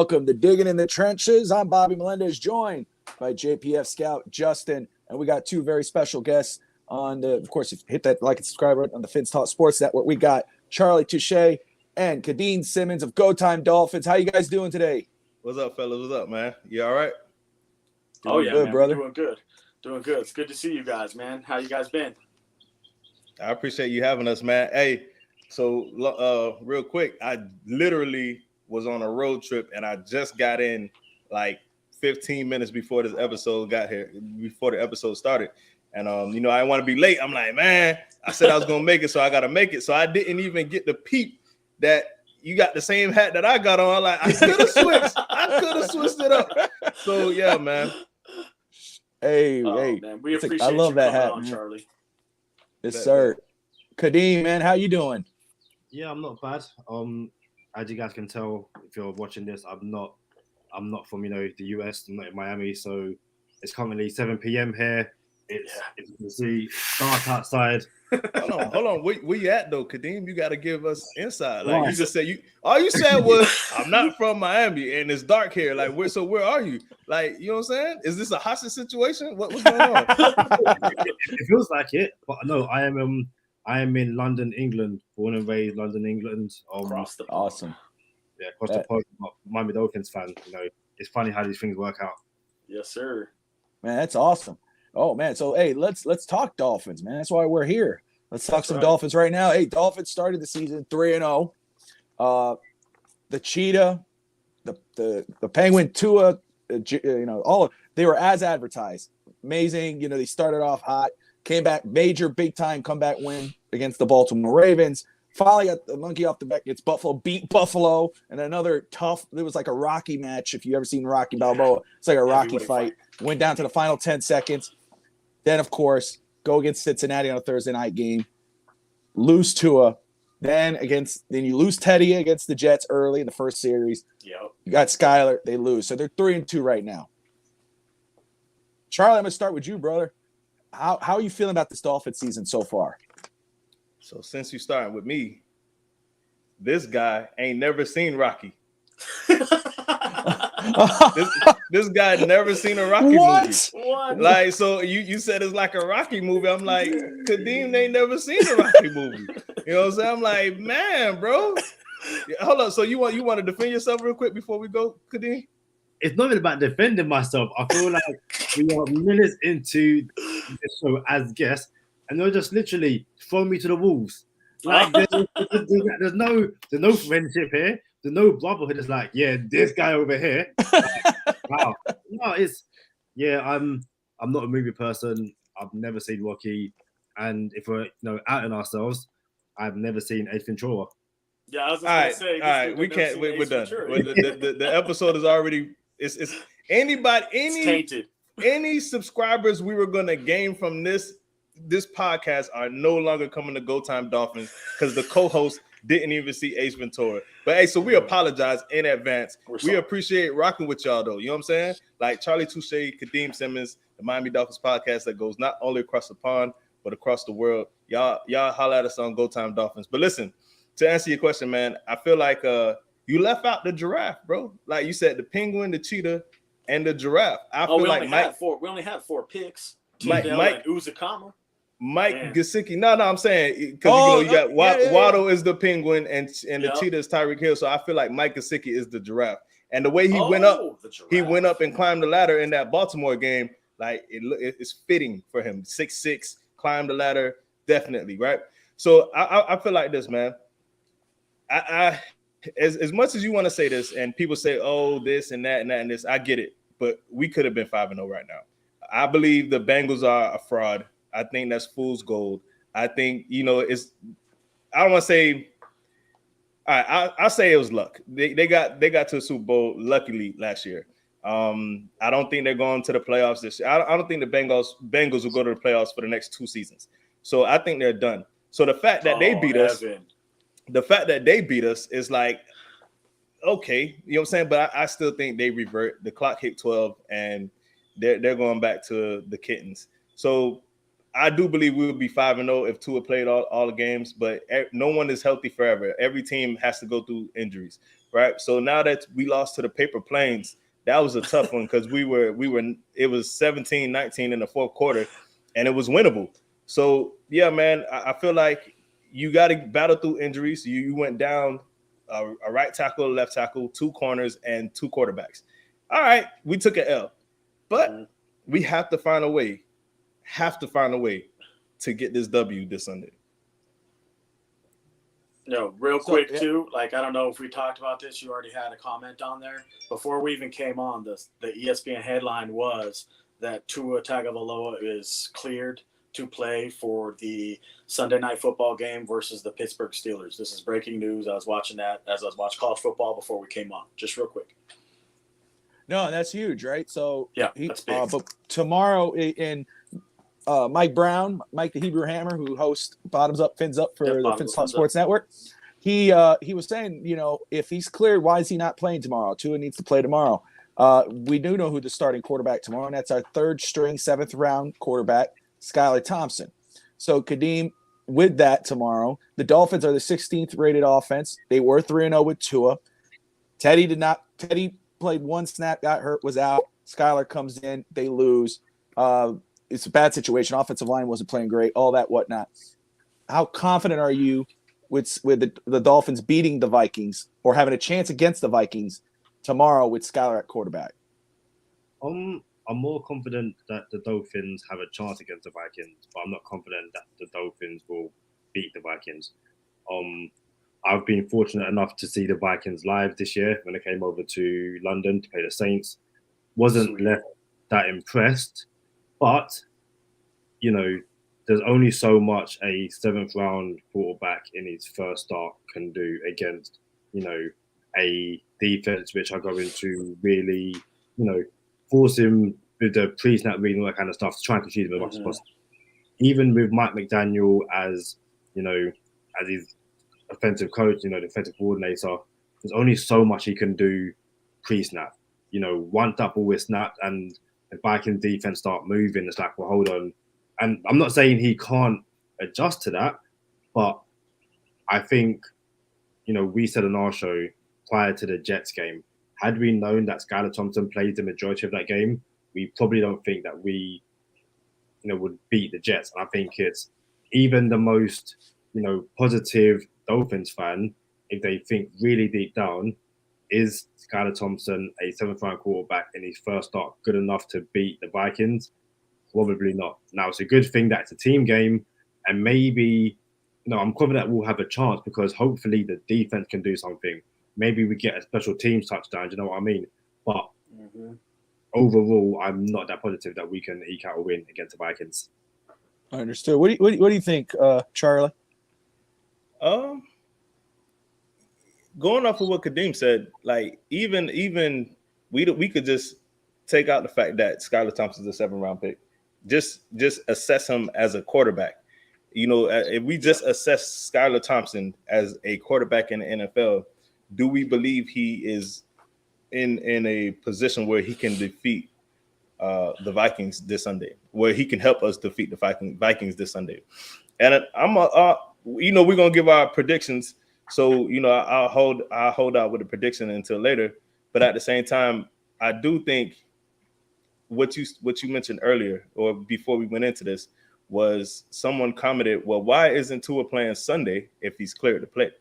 welcome to Digging in the Trenches. I'm Bobby Melendez, joined by JPF Scout Justin, and we got two very special guests on the. Of course, if you hit that like and subscribe on the Fins Talk Sports Network, we got Charlie Touche and Kadeem Simmons of Go Time Dolphins. How you guys doing today? What's up, fellas? What's up, man? You all right? Doing good, man. brother. Doing good. It's good to see you guys, man. How you guys been? I appreciate you having us, man. Hey, so real quick, I literally was on a road trip and I just got in like 15 minutes before this episode got here, before the episode started. And I didn't want to be late. I'm like, man, I said I was gonna make it, so I gotta make it. So I didn't even get the peep that you got the same hat that I got on. Like I could have switched. It up. So yeah, man. Hey, man, we appreciate I love you that coming hat, on, man. Charlie. Yes, sir. Kadeem, man, how you doing? Yeah, I'm not bad. As you guys can tell, if you're watching this, I'm not from the US. I'm not in Miami, so it's currently 7 p.m. here. It's you can see dark outside. Hold on. Where you at though, Kadeem? You got to give us insight. Like Right. you just said, all you said was, "I'm not from Miami and it's dark here." Like where are you? Like you know what I'm saying? Is this a hostage situation? What's going on? It feels like it, but no, I am in London, England, born and raised London, England. Across the Awesome. Yeah, across the pond. Miami Dolphins fan. It's funny how these things work out. Yes, sir. Man, that's awesome. Oh man, so hey, let's talk Dolphins, man. That's why we're here. Let's talk some Dolphins right now. Hey, Dolphins started the season 3-0. The Cheetah, the Penguin, Tua, they were as advertised. Amazing. They started off hot, came back, major big time comeback win against the Baltimore Ravens. Finally got the monkey off the back. It's Buffalo, beat Buffalo, and another tough. It was like a Rocky match. If you ever seen Rocky Balboa, it's like a Rocky fight. Went down to the final 10 seconds. Then, of course, go against Cincinnati on a Thursday night game. Lose Tua. Then you lose Teddy against the Jets early in the first series. Yep. You got Skyler. They lose. So they're 3-2 right now. Charlie, I'm going to start with you, brother. How are you feeling about this Dolphins season so far? So since you starting with me, this guy ain't never seen Rocky. this guy never seen a Rocky movie. What? Like, so you said it's like a Rocky movie. I'm like, Kadeem ain't never seen a Rocky movie. You know what I'm saying? I'm like, man, bro. Hold on. So you want to defend yourself real quick before we go, Kadeem? It's not even about defending myself. I feel like we are minutes into the show as guests, and they'll just literally throw me to the wolves. Like there's no friendship here. There's no brotherhood. It's like, yeah, this guy over here. Like, wow. No, I'm not a movie person. I've never seen Rocky, and if we're outing ourselves, I've never seen Ace Ventura. Yeah, I was just gonna say. All right, we can't. We're done. The episode is already. It's tainted. Any subscribers we were gonna gain from this podcast are no longer coming to Go Time Dolphins because the co-host didn't even see Ace Ventura. But hey, so we apologize in advance. We appreciate rocking with y'all though. You know what I'm saying? Like Charlie Touche, Kadeem Simmons, the Miami Dolphins podcast that goes not only across the pond but across the world. Y'all holler at us on Go Time Dolphins. But listen, to answer your question, man, I feel like you left out the giraffe, bro. Like you said, the penguin, the cheetah, and the giraffe. I feel like we only had 4 picks. Mike Uzakama. Mike Gesicki. No, I'm saying because you got Waddle is the penguin and the cheetah is Tyreek Hill. So I feel like Mike Gesicki is the giraffe. And the way he went up and climbed the ladder in that Baltimore game, like it's fitting for him. 6'6", climbed the ladder, definitely, right? So I feel like this, man. I as much as you want to say this, and people say, oh, this and that and that and this, I get it, but we could have been 5-0 right now. I believe the Bengals are a fraud. I think that's fool's gold. I think, it's, I don't want to say, all right, I'll say it was luck. They got to the Super Bowl luckily last year. I don't think they're going to the playoffs this year. I don't think the Bengals will go to the playoffs for the next 2 seasons. So I think they're done. So the fact that they beat us is like, okay, you know what I'm saying? But I still think they revert. The clock hit 12 and they're going back to the kittens. So I do believe we will be 5-0 if Tua played all the games, but no one is healthy forever. Every team has to go through injuries. right? So now that we lost to the Paper Planes, that was a tough one because it was 17-19 in the fourth quarter, and it was winnable. So yeah, man, I feel like you got to battle through injuries. You went down a right tackle, a left tackle, 2 corners, and 2 quarterbacks. All right, we took an L, but we have to find a way. To get this W this Sunday. No, real quick too. Like, I don't know if we talked about this. You already had a comment on there before we even came on. The ESPN headline was that Tua Tagovailoa is cleared to play for the Sunday Night Football game versus the Pittsburgh Steelers. This is breaking news. I was watching that as I was watching college football before we came on. Just real quick. No, that's huge, right? So yeah, that's big. But tomorrow in Mike Brown, Mike the Hebrew Hammer, who hosts Bottoms Up, Fins Up for the Fins Up Sports Network, he was saying, if he's cleared, why is he not playing tomorrow? Tua needs to play tomorrow. We do know who the starting quarterback tomorrow, and that's our 3rd string, 7th round quarterback, Skylar Thompson. So Kadeem, with that tomorrow, the Dolphins are the 16th rated offense. They were 3-0 with Tua. Teddy played 1 snap, got hurt, was out. Skylar comes in, they lose. It's a bad situation. Offensive line wasn't playing great, all that whatnot. How confident are you with the Dolphins beating the Vikings or having a chance against the Vikings tomorrow with Skylar at quarterback? I'm more confident that the Dolphins have a chance against the Vikings, but I'm not confident that the Dolphins will beat the Vikings. I've been fortunate enough to see the Vikings live this year when they came over to London to play the Saints. Wasn't left that impressed. But, there's only so much a 7th round quarterback in his first start can do against, a defense which are going to really, force him with the pre-snap reading, all that kind of stuff, to try and confuse him as much as possible. Even with Mike McDaniel as his offensive coach, defensive coordinator, there's only so much he can do pre-snap. One double with snap and the Vikings defense start moving, it's like, well, hold on. And I'm not saying he can't adjust to that, but I think, we said on our show prior to the Jets game, had we known that Skylar Thompson played the majority of that game, we probably don't think that we, would beat the Jets. And I think it's even the most, positive Dolphins fan, if they think really deep down, is Skylar Thompson a 7th round quarterback in his first start good enough to beat the Vikings? Probably not. Now, it's a good thing that it's a team game, and maybe, I'm confident we'll have a chance because hopefully the defense can do something. Maybe we get a special teams touchdown, do you know what I mean? But overall, I'm not that positive that we can eke out a win against the Vikings. I understood. What do you think, Charlie? Going off of what Kadeem said, like even we could just take out the fact that Skylar Thompson's a 7th round pick. Just assess him as a quarterback. If we just assess Skylar Thompson as a quarterback in the NFL, do we believe he is in a position where he can defeat the Vikings this Sunday, where he can help us defeat the Vikings this Sunday? And we're gonna give our predictions. So, I'll hold out with a prediction until later. But at the same time, I do think what you mentioned earlier or before we went into this was someone commented, well, why isn't Tua playing Sunday if he's cleared to play?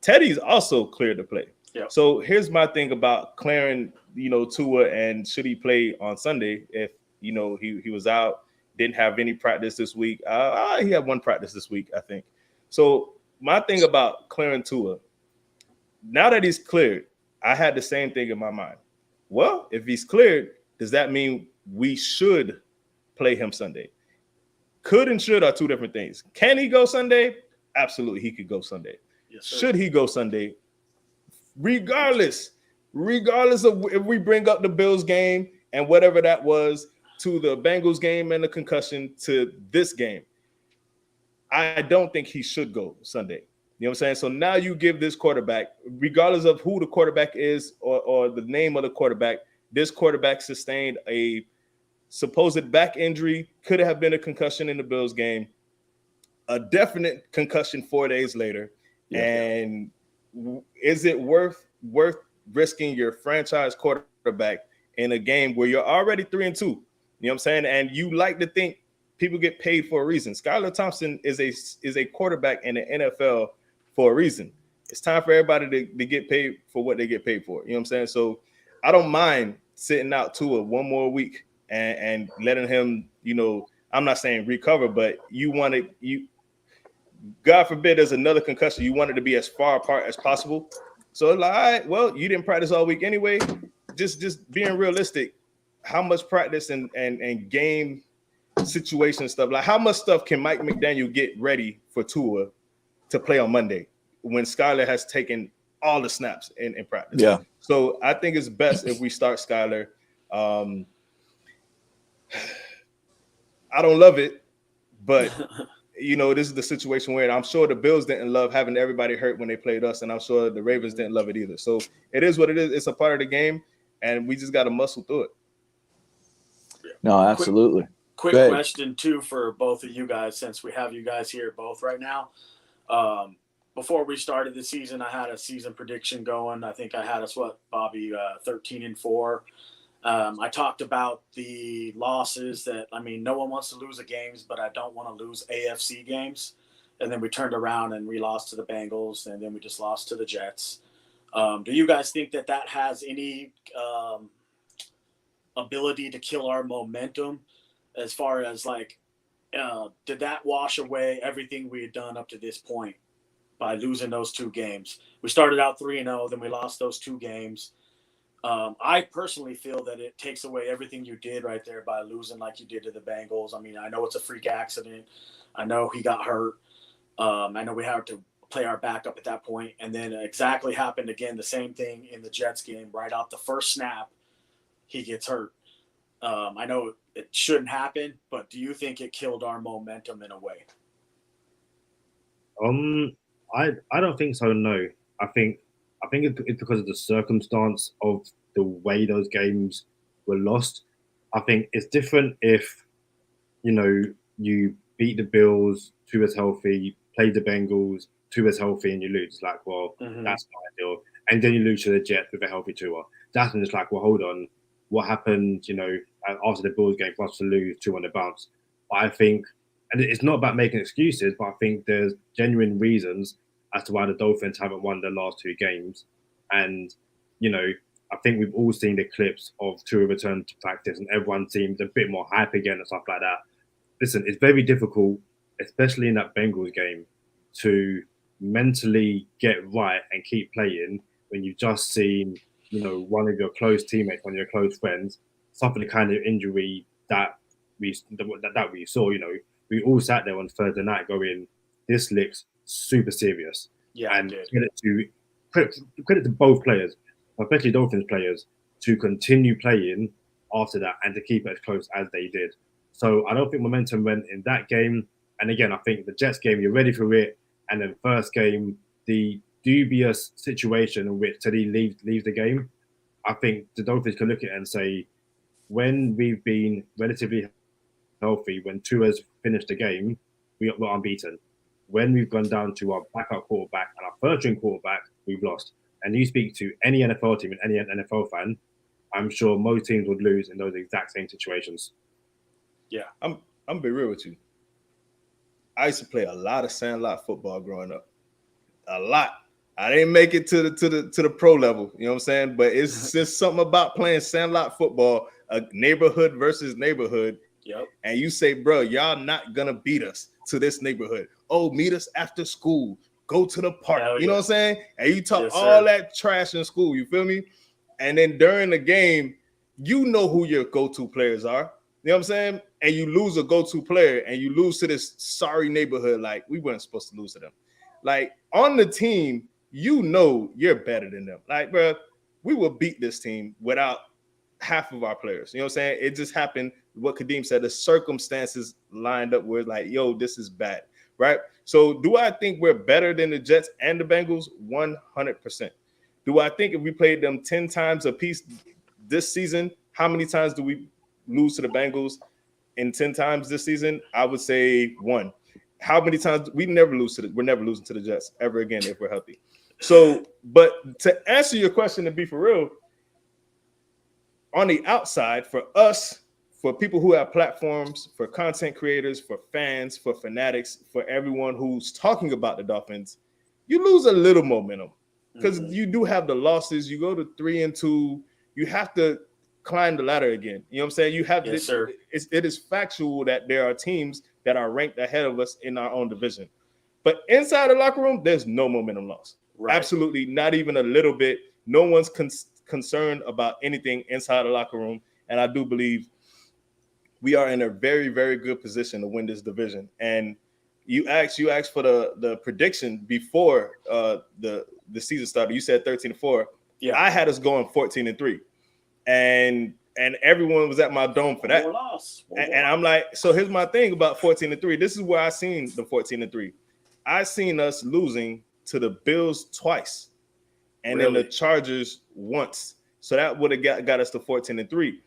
Teddy's also cleared to play. Yep. So here's my thing about clearing, Tua, and should he play on Sunday if, he was out, didn't have any practice this week. He had 1 practice this week, I think. So my thing about clearing Tua, now that he's cleared, I had the same thing in my mind. Well, if he's cleared, does that mean we should play him Sunday? Could and should are 2 different things. Can he go Sunday? Absolutely, he could go Sunday. Yes, sir. Should he go Sunday? Regardless of if we bring up the Bills game and whatever that was to the Bengals game and the concussion to this game, I don't think he should go Sunday. You know what I'm saying? So now you give this quarterback, regardless of who the quarterback is or the name of the quarterback, this quarterback sustained a supposed back injury, could have been a concussion in the Bills game, a definite concussion 4 days later. Yeah. And is it worth worth risking your franchise quarterback in a game where you're already 3-2. You know what I'm saying? And you like to think people get paid for a reason. Skylar Thompson is a quarterback in the NFL for a reason. It's time for everybody to get paid for what they get paid for. You know what I'm saying? So I don't mind sitting out Tua one more week and letting him, I'm not saying recover, but God forbid there's another concussion. You want it to be as far apart as possible. So it's like, all right, well, you didn't practice all week anyway. Just being realistic, how much practice and game situation stuff, like how much stuff can Mike McDaniel get ready for Tua to play on Monday when Skylar has taken all the snaps in practice? Yeah. So I think it's best if we start Skylar. I don't love it, but this is the situation where I'm sure the Bills didn't love having everybody hurt when they played us, and I'm sure the Ravens didn't love it either. So it is what it is. It's a part of the game, and we just got to muscle through it. No, absolutely. Quick question, too, for both of you guys, since we have you guys here both right now. Before we started the season, I had a season prediction going. I think I had us, Bobby, 13-4. I talked about the losses that, no one wants to lose the games, but I don't want to lose AFC games. And then we turned around and we lost to the Bengals, and then we just lost to the Jets. Do you guys think that has any ability to kill our momentum as far as did that wash away everything we had done up to this point by losing those two games? We started out 3-0, then we lost those two games. I personally feel that it takes away everything you did right there by losing like you did to the Bengals. I know it's a freak accident. I know he got hurt. I know we had to play our backup at that point. And then it exactly happened again, the same thing in the Jets game. Right off the first snap, he gets hurt. I know it shouldn't happen, but do you think it killed our momentum in a way? I don't think so. No, I think it's because of the circumstance of the way those games were lost. I think it's different if you beat the Bills, Tua's healthy, play the Bengals, Tua's healthy, and you lose. That's not ideal. And then you lose to the Jets with a healthy Tua. That's when it's like, well, hold on, what happened? After the Bills game for us to lose 2 on the bounce. But I think, and it's not about making excuses, but I think there's genuine reasons as to why the Dolphins haven't won their last 2 games. And, I think we've all seen the clips of Tua return to practice and everyone seems a bit more hype again and stuff like that. Listen, it's very difficult, especially in that Bengals game, to mentally get right and keep playing when you've just seen, one of your close teammates, one of your close friends, suffer the kind of injury that we saw. We all sat there on Thursday night going, this looks super serious. Yeah, and credit to both players, especially Dolphins players, to continue playing after that and to keep it as close as they did. So I don't think momentum went in that game. And again, I think the Jets game, you're ready for it. And then first game, the dubious situation in which Teddy leaves the game, I think the Dolphins can look at it and say, when we've been relatively healthy, when Tua's finished the game, we're unbeaten. When we've gone down to our backup quarterback and our first-string quarterback, we've lost. And you speak to any NFL team and any NFL fan, I'm sure most teams would lose in those exact same situations. Yeah, I'm gonna be real with you. I used to play a lot of sandlot football growing up. A lot. I didn't make it to the pro level, you know what I'm saying? But it's just something about playing sandlot football, a neighborhood versus neighborhood. Yep. And you say, bro, y'all not gonna beat us to this neighborhood. Oh, meet us after school. Go to the park. You know what I'm saying? And you talk all that trash in school. You feel me? And then during the game, you know who your go-to players are. You know what I'm saying? And you lose a go-to player and you lose to this sorry neighborhood. Like, we weren't supposed to lose to them. Like, on the team, you're better than them. Like, bro, we will beat this team without half of our players. You know what I'm saying? It just happened. What Kadeem said, the circumstances lined up where like, yo, this is bad, right? So do I think we're better than the Jets and the Bengals? 100%. Do I think if we played them 10 times a piece this season, how many times do we lose to the Bengals in 10 times this season? I would say 1. How many times? We're never losing to the Jets ever again if we're healthy. So, but to answer your question, to be for real, on the outside, for us, for people who have platforms, for content creators, for fans, for fanatics, for everyone who's talking about the Dolphins, you lose a little momentum because you do have the losses. You go to 3-2. You have to climb the ladder again. You know what I'm saying? You have yes, sir. It is factual that there are teams that are ranked ahead of us in our own division. But inside the locker room, there's no momentum loss. Right. Absolutely, not even a little bit. No one's concerned about anything inside the locker room. And I do believe we are in a very, very good position to win this division. And you asked for the prediction before the season started. You said 13-4. Yeah, I had us going 14-3, and everyone was at my dome for that. And I'm like, so here's my thing about 14-3. This is where I seen the 14-3. I seen us losing to the Bills twice, and then the Chargers once. So that would have got us to 14-3.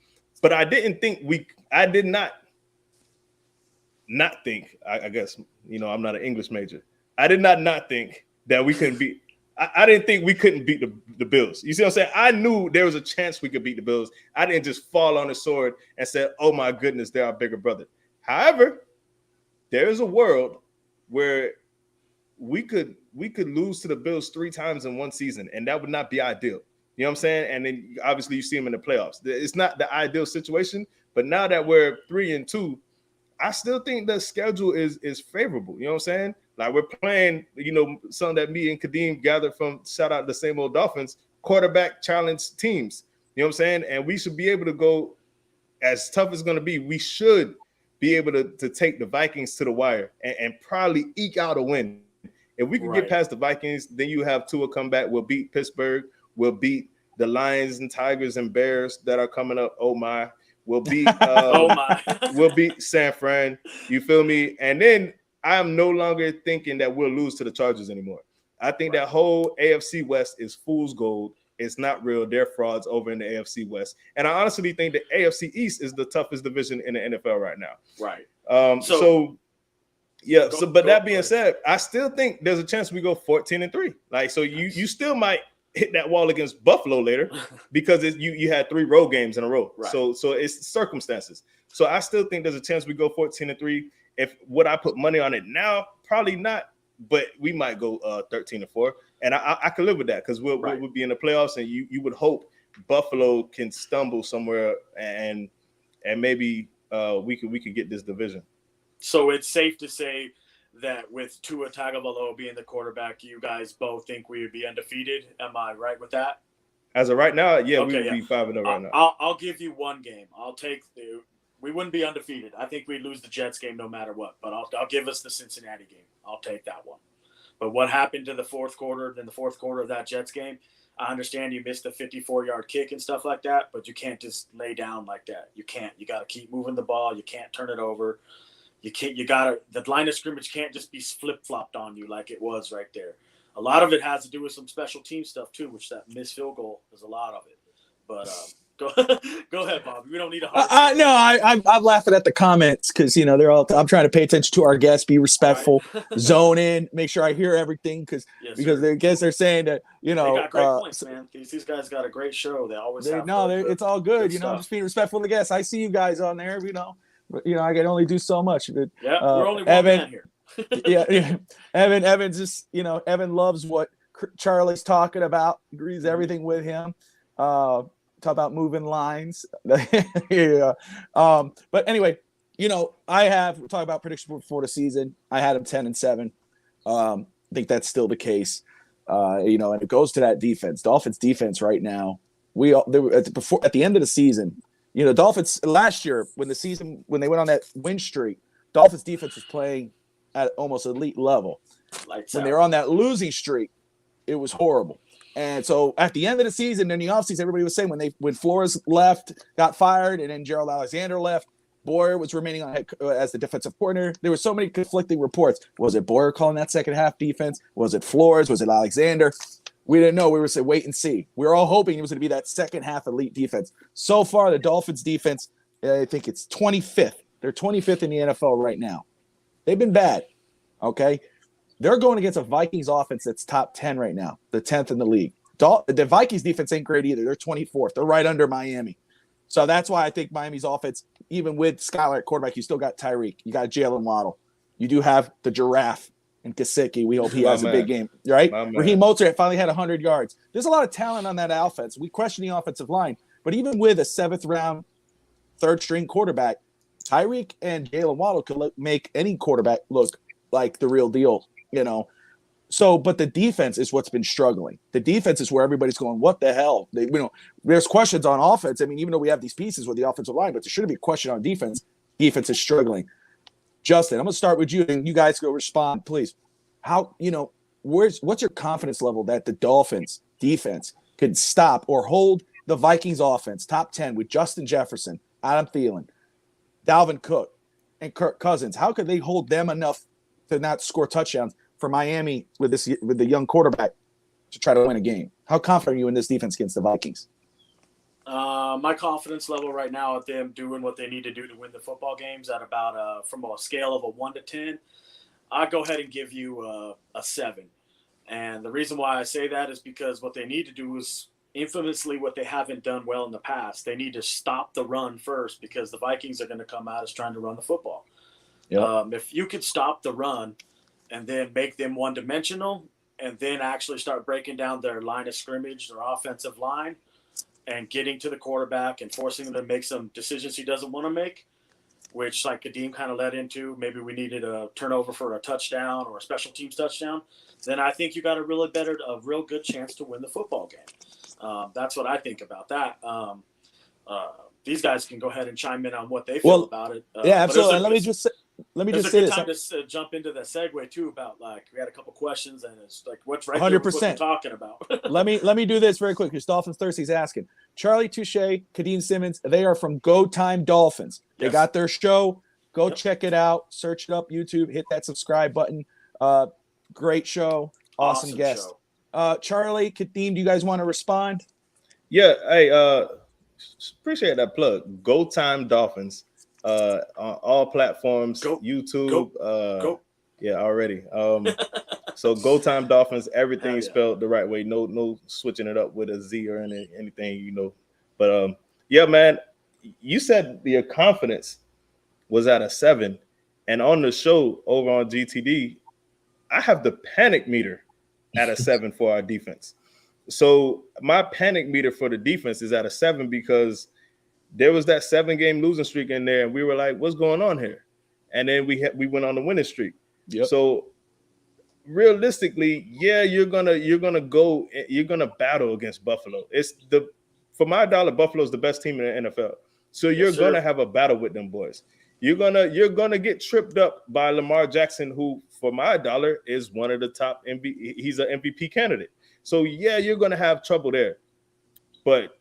But I didn't think I did not think, I guess, you know, I'm not an English major. I did not think that we couldn't beat. I didn't think we couldn't beat the Bills. You see what I'm saying? I knew there was a chance we could beat the Bills. I didn't just fall on the sword and say, oh my goodness, they're our bigger brother. However, there is a world where we could lose to the Bills 3 times in one season, and that would not be ideal. You know what I'm saying? And then obviously you see them in the playoffs. It's not the ideal situation, but now that we're 3-2, I still think the schedule is favorable. You know what I'm saying? Like we're playing, you know, something that me and Kadeem gathered from, shout out the same old Dolphins, quarterback challenge teams. You know what I'm saying? And we should be able to go, as tough as it's going to be, we should be able to take the Vikings to the wire and probably eke out a win. If we can get past the Vikings, then you have Tua come back. We'll beat Pittsburgh. We'll beat the Lions and Tigers and Bears that are coming up. Oh my. We'll beat we'll beat San Fran. You feel me? And then I'm no longer thinking that we'll lose to the Chargers anymore. I think that whole AFC West is fool's gold. It's not real. They're frauds over in the AFC West. And I honestly think the AFC East is the toughest division in the NFL right now. Right. But that being said, I still think there's a chance we go 14-3. Like, so you still might hit that wall against Buffalo later because you had 3 road games in a row. Right. So it's circumstances. So I still think there's a chance we go 14-3. If would I put money on it now? Probably not, but we might go 13-4. And I can live with that because we'll be in the playoffs, and you would hope Buffalo can stumble somewhere and maybe we could get this division. So it's safe to say that with Tua Tagovailoa being the quarterback, you guys both think we would be undefeated. Am I right with that? As of right now, yeah, we would be 5-0 right now. I'll give you one game. We wouldn't be undefeated. I think we'd lose the Jets game no matter what, but I'll give us the Cincinnati game. I'll take that one. But what happened to the fourth quarter of that Jets game? I understand you missed the 54-yard kick and stuff like that, but you can't just lay down like that. You can't. You got to keep moving the ball. You can't turn it over. The line of scrimmage can't just be flip-flopped on you like it was right there. A lot of it has to do with some special team stuff too, which that missed field goal is a lot of it. But go ahead, Bob. We don't need a hard no, I'm laughing at the comments because, you know, I'm trying to pay attention to our guests, be respectful, zone in, make sure I hear everything because they're saying that, you know. They got great points, man. These guys got a great show. They always have. It's all good. You know, just being respectful of the guests. I see you guys on there, you know. I can only do so much. But, we're only one man here. Evan just, you know, Evan loves what Charlie's talking about. Agrees everything with him. Talk about moving lines. But anyway, you know, we're talking about predictions before the season. I had him 10-7. I think that's still the case. You know, and it goes to that defense. Dolphins defense right now. At the end of the season. You know, Dolphins last year when they went on that win streak, Dolphins defense was playing at almost elite level. When they were on that losing streak, it was horrible. And so at the end of the season, in the offseason, everybody was saying when Flores left, got fired, and then Gerald Alexander left, Boyer was remaining on as the defensive coordinator. There were so many conflicting reports. Was it Boyer calling that second half defense? Was it Flores? Was it Alexander? We didn't know. We were saying wait and see. We were all hoping it was going to be that second half elite defense. So far, the Dolphins defense, I think it's 25th. They're 25th in the NFL right now. They've been bad. Okay. they're going against a Vikings offense that's top 10 right now, the 10th in the league. The Vikings defense ain't great either. They're 24th. They're right under Miami. So that's why I think Miami's offense, even with Skylar at quarterback, you still got Tyreek. You got Jalen Waddle. You do have the giraffe and Gesicki. We hope he has a big game, right? Raheem Mostert finally had 100 yards. There's a lot of talent on that offense. We question the offensive line. But even with a 7th-round, third-string quarterback, Tyreek and Jalen Waddle could make any quarterback look like the real deal, you know. So, but the defense is what's been struggling. The defense is where everybody's going, what the hell? There's questions on offense. I mean, even though we have these pieces with the offensive line, but there shouldn't be a question on defense. Defense is struggling. Justin, I'm going to start with you, and you guys go respond, please. How, what's your confidence level that the Dolphins defense could stop or hold the Vikings offense, top 10, with Justin Jefferson, Adam Thielen, Dalvin Cook, and Kirk Cousins? How could they hold them enough to not score touchdowns for Miami with the young quarterback to try to win a game? How confident are you in this defense against the Vikings? My confidence level right now at them doing what they need to do to win the football games at about from a scale of a 1 to 10, I'd go ahead and give you a 7. And the reason why I say that is because what they need to do is infamously what they haven't done well in the past. They need to stop the run first, because the Vikings are going to come out as trying to run the football. Yep. If you could stop the run and then make them one-dimensional and then actually start breaking down their line of scrimmage, their offensive line, and getting to the quarterback and forcing him to make some decisions he doesn't want to make, which like Kadeem kind of led into, maybe we needed a turnover for a touchdown or a special teams touchdown, then I think you got a real good chance to win the football game. That's what I think about that. These guys can go ahead and chime in on what they feel about it. Yeah, absolutely. Let me just say this. Time to jump into the segue too about, like, we had a couple questions, and it's like, what's right 100%. there with what we're talking about. let me do this very quick. Dolphins Thirsty's asking. Charlie Touche, Kadeem Simmons, they are from Go Time Dolphins. They got their show. Go check it out. Search it up, YouTube. Hit that subscribe button. Great show. Awesome guest. Show. Charlie, Kadeem, do you guys want to respond? Yeah. Hey, appreciate that plug. Go Time Dolphins. On all platforms, YouTube. Go. Yeah, already. So Go Time Dolphins, everything spelled the right way. No switching it up with a Z or anything, But yeah, man, you said your confidence was at a 7, and on the show over on GTD, I have the panic meter at a 7 for our defense. So my panic meter for the defense is at a 7 because there was that 7-game losing streak in there, and we were like, what's going on here? And then we went on the winning streak. Yep. So realistically, yeah, you're gonna battle against Buffalo. For my dollar, Buffalo's the best team in the NFL. So you're gonna have a battle with them boys. You're gonna get tripped up by Lamar Jackson, who for my dollar is one of the top MVP. He's an MVP candidate. So yeah, you're gonna have trouble there. But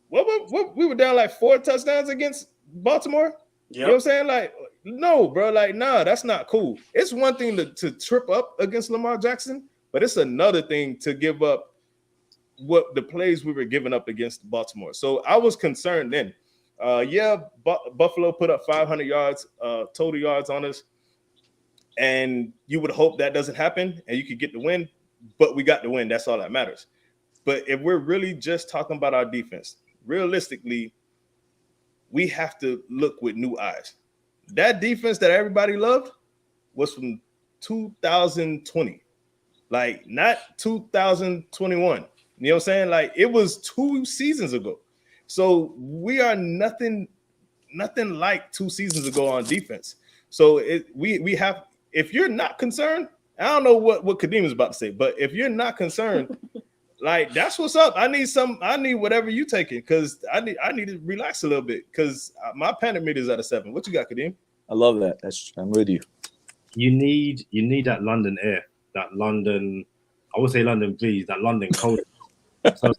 what we were down like 4 touchdowns against Baltimore. Yep. You know what I'm saying? Like, no, bro. Like, nah, that's not cool. It's one thing to trip up against Lamar Jackson, but it's another thing to give up what the plays we were giving up against Baltimore. So I was concerned then. Buffalo put up 500 yards, total yards on us, and you would hope that doesn't happen and you could get the win, but we got the win. That's all that matters. But if we're really just talking about our defense, realistically, we have to look with new eyes. That defense that everybody loved was from 2020, like not 2021. You know what I'm saying? Like, it was 2 seasons ago. So we are nothing like 2 seasons ago on defense. So we have, if you're not concerned, I don't know what Kadeem is about to say, but if you're not concerned, like, that's what's up. I need whatever you taking, because I need to relax a little bit, because my panic meter is at a 7. What you got, Kadeem? I love that. I'm with you. You need that London air, that London, I would say London breeze, that London cold. So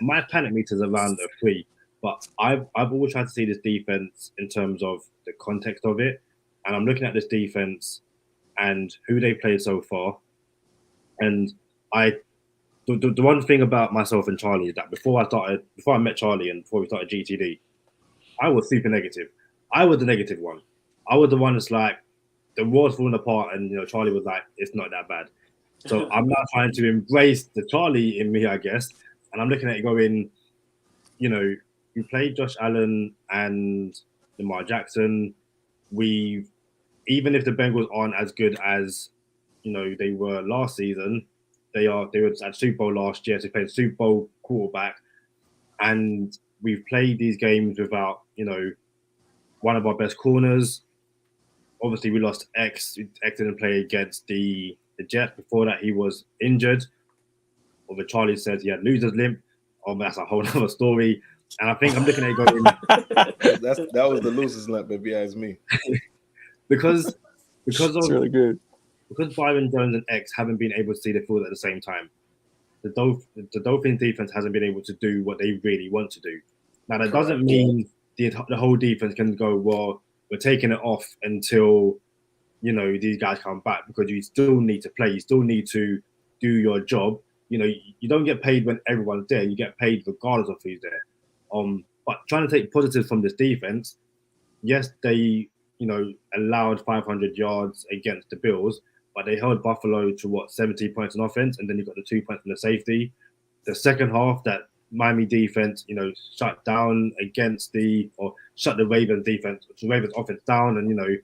my panic meter is around a 3, but I've always tried to see this defense in terms of the context of it, and I'm looking at this defense and who they played so far, and the one thing about myself and Charlie is that before I met Charlie and before we started GTD, I was super negative. I was the negative one. I was the one that's like, the world's falling apart, and Charlie was like, it's not that bad. So I'm now trying to embrace the Charlie in me, I guess, and I'm looking at it going, we played Josh Allen and Lamar Jackson. Even if the Bengals aren't as good as they were last season, they were at Super Bowl last year, so they played Super Bowl quarterback, and we've played these games without one of our best corners. Obviously, we lost X. X didn't play against the Jets. Before that, he was injured. Although Charlie says he had loser's limp. That's a whole other story. And I think I'm looking at it going. that was the loser's limp, if you ask me. because it's really good. Because Byron Jones and X haven't been able to see the field at the same time. The Dolphins defense hasn't been able to do what they really want to do. Now that doesn't mean the whole defense can go, well, we're taking it off until these guys come back, because you still need to play. You still need to do your job. You don't get paid when everyone's there. You get paid regardless of who's there. But trying to take positives from this defense, yes, they allowed 500 yards against the Bills, but they held Buffalo to 70 points on offense, and then you got the 2 points from the safety. The second half, that Miami defense, shut down shut the Ravens offense down, and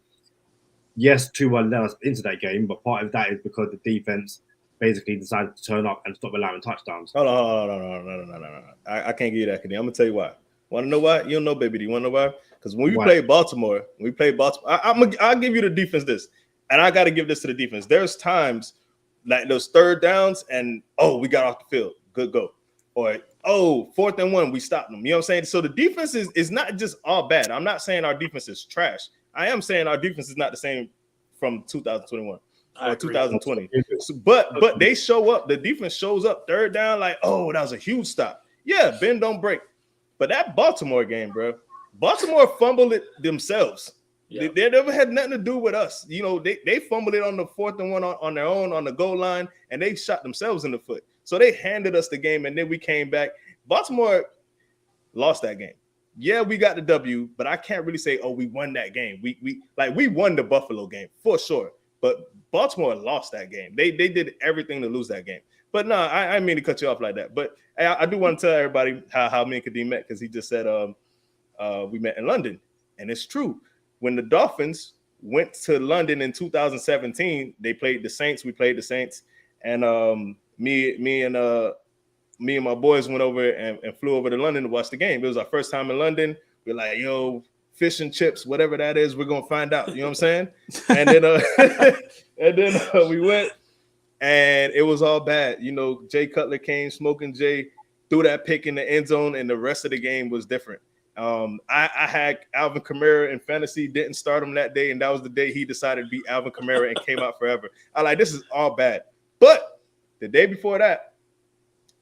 yes, 2-1 let us into that game, but part of that is because the defense basically decided to turn up and stop allowing touchdowns. Hold on. No. I can't give you that, Kadeem. I'm gonna tell you why. Want to know why? You don't know, baby. Do you want to know why? Because when we played Baltimore, I'll give you the defense this, and I got to give this to the defense. There's times like those third downs, and we got off the field, good go, or 4th and 1, we stopped them. You know what I'm saying? So the defense is not just all bad. I'm not saying our defense is trash. I am saying our defense is not the same from 2021 or 2020. But they show up. The defense shows up third down like, that was a huge stop. Yeah, bend don't break. But that Baltimore game, bro, Baltimore fumbled it themselves. Yep. They never had nothing to do with us. They fumbled it on the 4th and 1 on their own on the goal line, and they shot themselves in the foot. So they handed us the game, and then we came back. Baltimore lost that game. Yeah, we got the W, but I can't really say, we won that game. We won the Buffalo game for sure, but Baltimore lost that game. They did everything to lose that game. But no, I didn't mean to cut you off like that. But I do want to tell everybody how me and Kadeem met, because he just said we met in London, and it's true. When the Dolphins went to London in 2017, they played the Saints. We played the Saints, and me and my boys went over and flew over to London to watch the game. It was our first time in London. We're like, fish and chips, whatever that is, we're gonna find out. You know what I'm saying? And then we went, and it was all bad. Jay Cutler came, Smoking Jay threw that pick in the end zone, and the rest of the game was different. I had Alvin Kamara in fantasy, didn't start him that day, and that was the day he decided to beat Alvin Kamara and came out forever. This is all bad. But the day before that,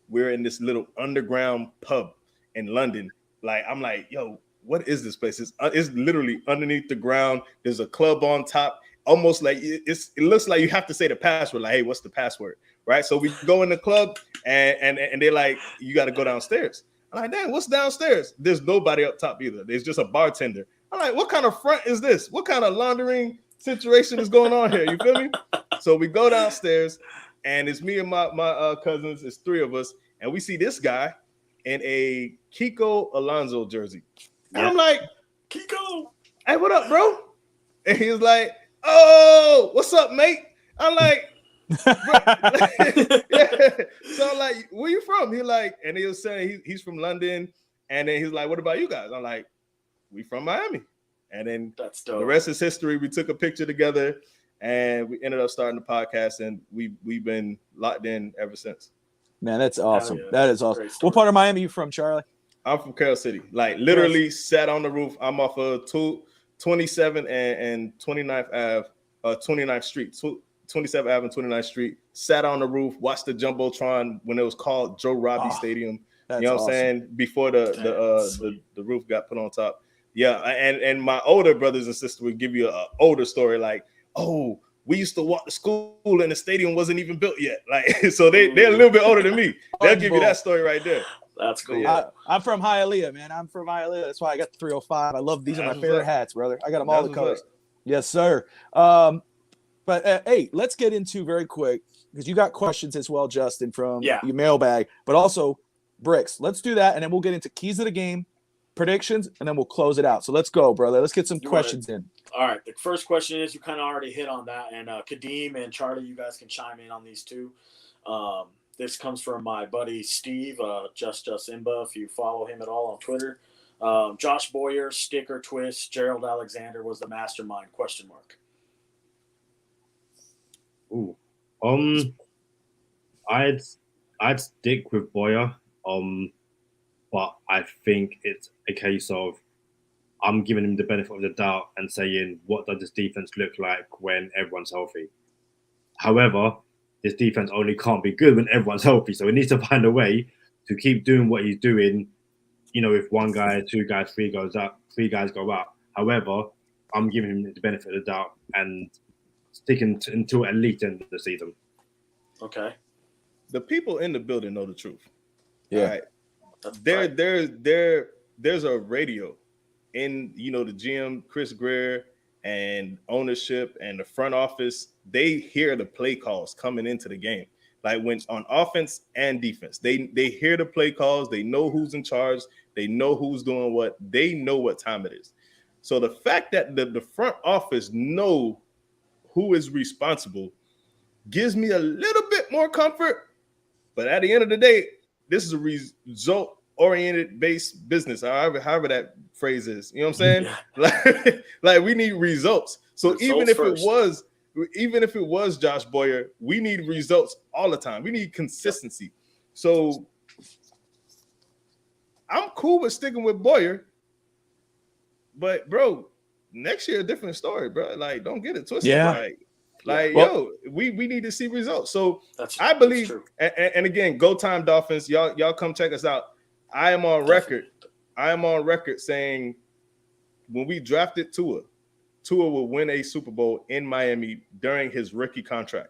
we're in this little underground pub in London. I'm like, yo, what is this place? It's literally underneath the ground. There's a club on top. Almost like it looks like you have to say the password. Like, hey, what's the password? Right? So we go in the club, and they're like, you got to go downstairs. I'm like, damn, what's downstairs? There's nobody up top either. There's just a bartender. I'm like, what kind of front is this? What kind of laundering situation is going on here? You feel me? So we go downstairs, and it's me and my cousins. It's 3 of us, and we see this guy in a Kiko Alonso jersey. And I'm like, Kiko, hey, what up, bro? And he was like, oh, what's up, mate? I'm like, yeah. So I'm like, where you from? He was saying he's from London, and then he's like, what about you guys? I'm like, we from Miami. And then that's dope. The rest is history. We took a picture together, and we ended up starting the podcast, and we've been locked in ever since. Man, that's awesome. Yeah. That is awesome. What part of Miami are you from, Charlie? I'm from Carroll City. Literally sat on the roof. I'm off of 27th and 29th Ave, 29th Street. 27th Ave and 29th Street. Sat on the roof, watched the Jumbotron when it was called Joe Robbie Stadium. You know what I'm saying? Before the roof got put on top. Yeah, and my older brothers and sisters would give you an older story like, we used to walk to school and the stadium wasn't even built yet. So they're a little bit older than me. They'll give you that story right there. That's cool. Yeah. I'm from Hialeah, man. I'm from Hialeah. That's why I got the 305. I love these. Are my favorite hats, brother. I got them all the colors. Yes, sir. But hey, let's get into very quick because you got questions as well, Justin, from your mailbag, but also Bricks. Let's do that, and then we'll get into keys of the game, predictions, and then we'll close it out. So let's go, brother. Let's get some questions in. All right. The first question is, you kind of already hit on that, and Kadeem and Charlie, you guys can chime in on these two. This comes from my buddy Steve, Just Imba, if you follow him at all on Twitter. Josh Boyer, sticker twist, Gerald Alexander was the mastermind, ? Ooh. I'd stick with Boyer. But I think it's a case of I'm giving him the benefit of the doubt and saying, what does this defense look like when everyone's healthy? However, this defense only can't be good when everyone's healthy. So he needs to find a way to keep doing what he's doing. You know, if one guy, two guys, three guys go up. However, I'm giving him the benefit of the doubt and sticking until at least the end of the season. Okay. The people in the building know the truth. Yeah. Right? There's a radio in, the GM, Chris Greer, and ownership and the front office. They hear the play calls coming into the game. Like when on offense and defense, they hear the play calls. They know who's in charge. They know who's doing what. They know what time it is. So the fact that the front office know who is responsible gives me a little bit more comfort. But at the end of the day, this is a result-oriented based business, however that phrase is. You know what I'm saying? Yeah. Like we need results. So results even if it was Josh Boyer, we need results all the time. We need consistency. So I'm cool with sticking with Boyer. But bro, next year a different story, bro. Like, don't get it twisted. Yeah. We need to see results. So I believe, and again, go time Dolphins. Y'all come check us out. I am on record saying when we drafted Tua will win a Super Bowl in Miami during his rookie contract.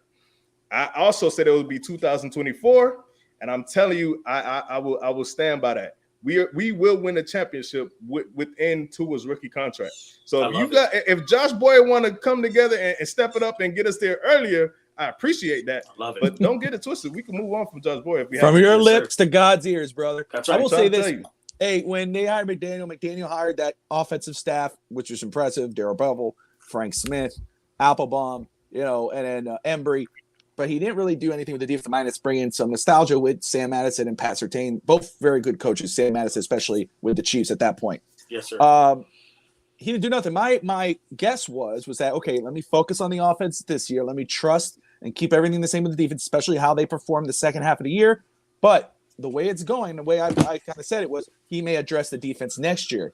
I also said it would be 2024, and I'm telling you, I will stand by that. We will win a championship within Tua's rookie contract. So if Josh Boyer want to come together and step it up and get us there earlier, I appreciate that. I love it. But don't get it twisted. We can move on from Josh Boyer if we have to. From your lips to God's ears, brother. That's right. I will say this. Hey, when they hired McDaniel hired that offensive staff, which was impressive. Darrell Bevell, Frank Smith, Applebaum, and then Embry. But he didn't really do anything with the defensive mind. It's bringing some nostalgia with Sam Madison and Pat Surtain, both very good coaches. Sam Madison, especially with the Chiefs at that point. Yes, sir. He didn't do nothing. My guess was that, okay, let me focus on the offense this year. Let me trust and keep everything the same with the defense, especially how they perform the second half of the year. But the way it's going, the way I kind of said it was he may address the defense next year.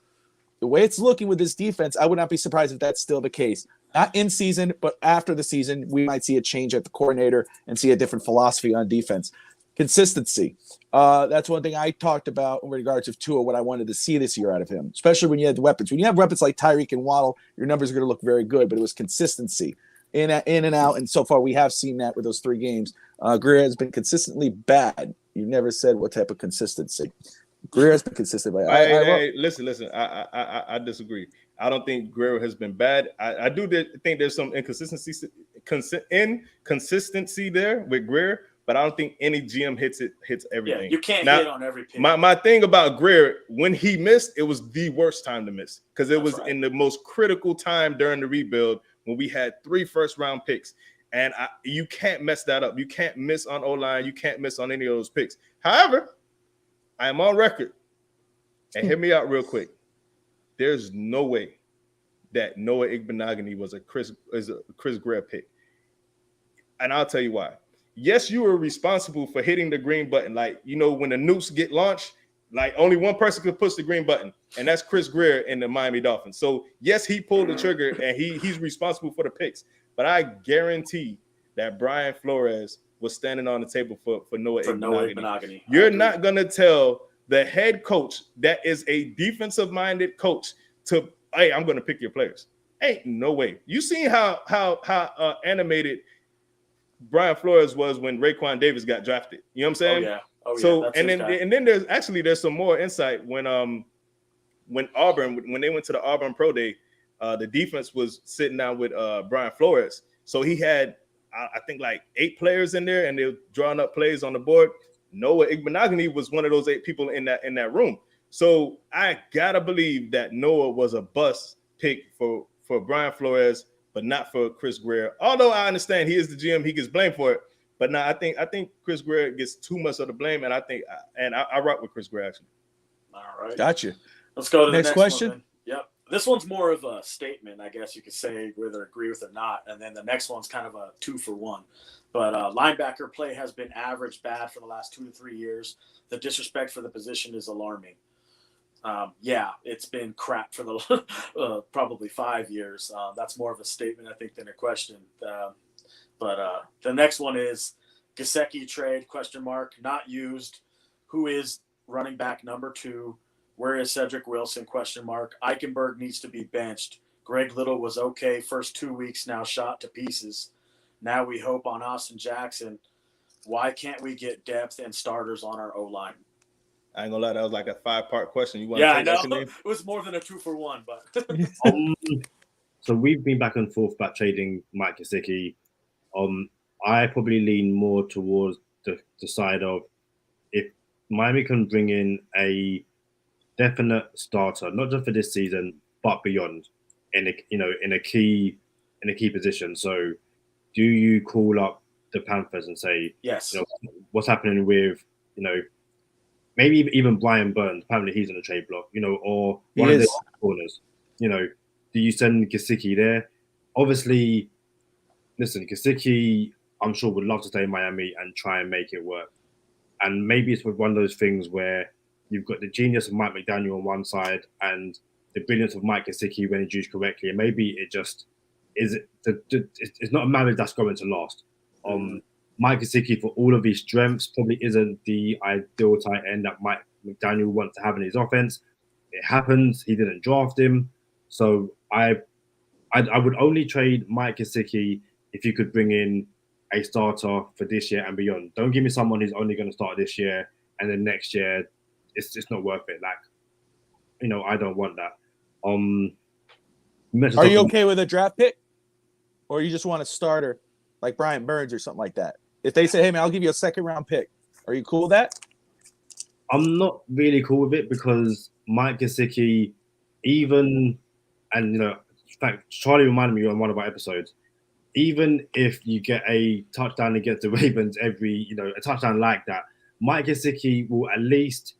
The way it's looking with this defense, I would not be surprised if that's still the case. Not in season, but after the season, we might see a change at the coordinator and see a different philosophy on defense. Consistency. That's one thing I talked about in regards to Tua, what I wanted to see this year out of him, especially when you had the weapons. When you have weapons like Tyreek and Waddle, your numbers are going to look very good, but it was consistency in and out. And so far, we have seen that with those 3 games. Greer has been consistently bad. You never said what type of consistency. Greer has been consistent. Listen. I disagree. I don't think Greer has been bad. I do think there's some inconsistency there with Greer, but I don't think any GM hits everything. Yeah, you can't hit on every pitch. My thing about Greer, when he missed, it was the worst time to miss because it was in the most critical time during the rebuild when we had 3 first-round picks. And you can't mess that up. You can't miss on O-line. You can't miss on any of those picks. However, I am on record, and hear me out real quick. There's no way that Noah Igbenogany was a Chris Greer pick. And I'll tell you why. Yes, you were responsible for hitting the green button. Like, when the nukes get launched, like only one person could push the green button, and that's Chris Greer in the Miami Dolphins. So, yes, he pulled the trigger, and he's responsible for the picks. But I guarantee that Brian Flores was standing on the table for Noah Igbenogany. You're not going to tell the head coach that is a defensive-minded coach to, hey, I'm going to pick your players. Ain't no way. You seen how animated Brian Flores was when Raekwon Davis got drafted. You know what I'm saying? Oh, yeah. So and then there's some more insight when Auburn, when they went to the Auburn Pro Day, the defense was sitting down with Brian Flores. So he had, I think, like 8 players in there, and they're drawing up plays on the board. Noah Igbenogany was one of those 8 people in that room. So I gotta believe that Noah was a bust pick for Brian Flores, but not for Chris Grier. Although I understand he is the GM, he gets blamed for it. But no, I think Chris Grier gets too much of the blame, and I rock with Chris Grier actually. All right, Gotcha. Let's go to the next question. One, yep, this one's more of a statement, I guess you could say, whether agree with it or not, and then the next one's kind of a 2-for-1. But linebacker play has been average bad for the last 2 to 3 years. The disrespect for the position is alarming. Yeah, it's been crap for the probably 5 years. That's more of a statement, I think, than a question. But the next one is Gesicki trade, ? Not used. Who is running back number 2? Where is Cedric Wilson, ? Eichenberg needs to be benched. Greg Little was okay first 2 weeks, now shot to pieces. Now we hope on Austin Jackson. Why can't we get depth and starters on our O-line? I ain't gonna lie, that was like a 5-part question. You want Yeah, to I take know. that, It was more than a 2-for-1, but So we've been back and forth about trading Mike Gesicki. I probably lean more towards the side of if Miami can bring in a definite starter, not just for this season but beyond, in a key position. So, do you call up the Panthers and say, yes, what's happening with maybe even Brian Burns? Apparently, he's on the trade block, or one of the corners. Do you send Gesicki there? Obviously, listen, Gesicki, I'm sure, would love to stay in Miami and try and make it work. And maybe it's one of those things where you've got the genius of Mike McDaniel on one side and the brilliance of Mike Gesicki when he's used correctly. And maybe it just is. It's not a marriage that's going to last. Mike Gesicki, for all of his strengths, probably isn't the ideal tight end that Mike McDaniel wants to have in his offense. It happens. He didn't draft him. So I would only trade Mike Gesicki if you could bring in a starter for this year and beyond. Don't give me someone who's only going to start this year and then next year it's just not worth it. I don't want that. Are you okay with a draft pick, or you just want a starter like Brian Burns or something like that? If they say, "Hey man, I'll give you a 2nd-round pick," are you cool with that? I'm not really cool with it because Mike Gesicki, in fact, Charlie reminded me on one of our episodes. Even if you get a touchdown against the Ravens a touchdown like that, Mike Gesicki will at least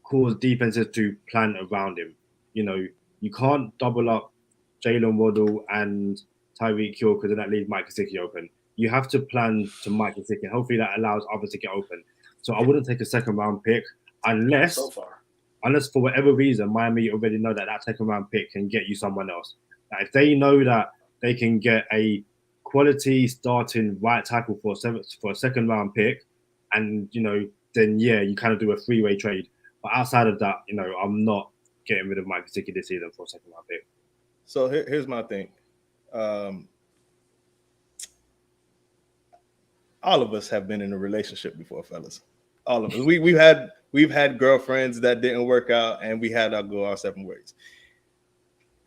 cause defenses to plan around him. You can't double up Jalen Waddle and Tyreek Hill because then that leaves Mike Gesicki open. You have to plan to Mike Gesicki, and hopefully that allows others to get open. So I wouldn't take a 2nd-round pick unless for whatever reason Miami already know that 2nd-round pick can get you someone else. Now, if they know that they can get a quality starting right tackle for a 2nd-round pick, and then yeah, you kind of do a 3-way trade. But outside of that, I'm not getting rid of Mike Gesicki this season for a 2nd-round pick. So here's my thing. All of us have been in a relationship before, fellas. All of us. We've had girlfriends that didn't work out, and we had to go our separate ways.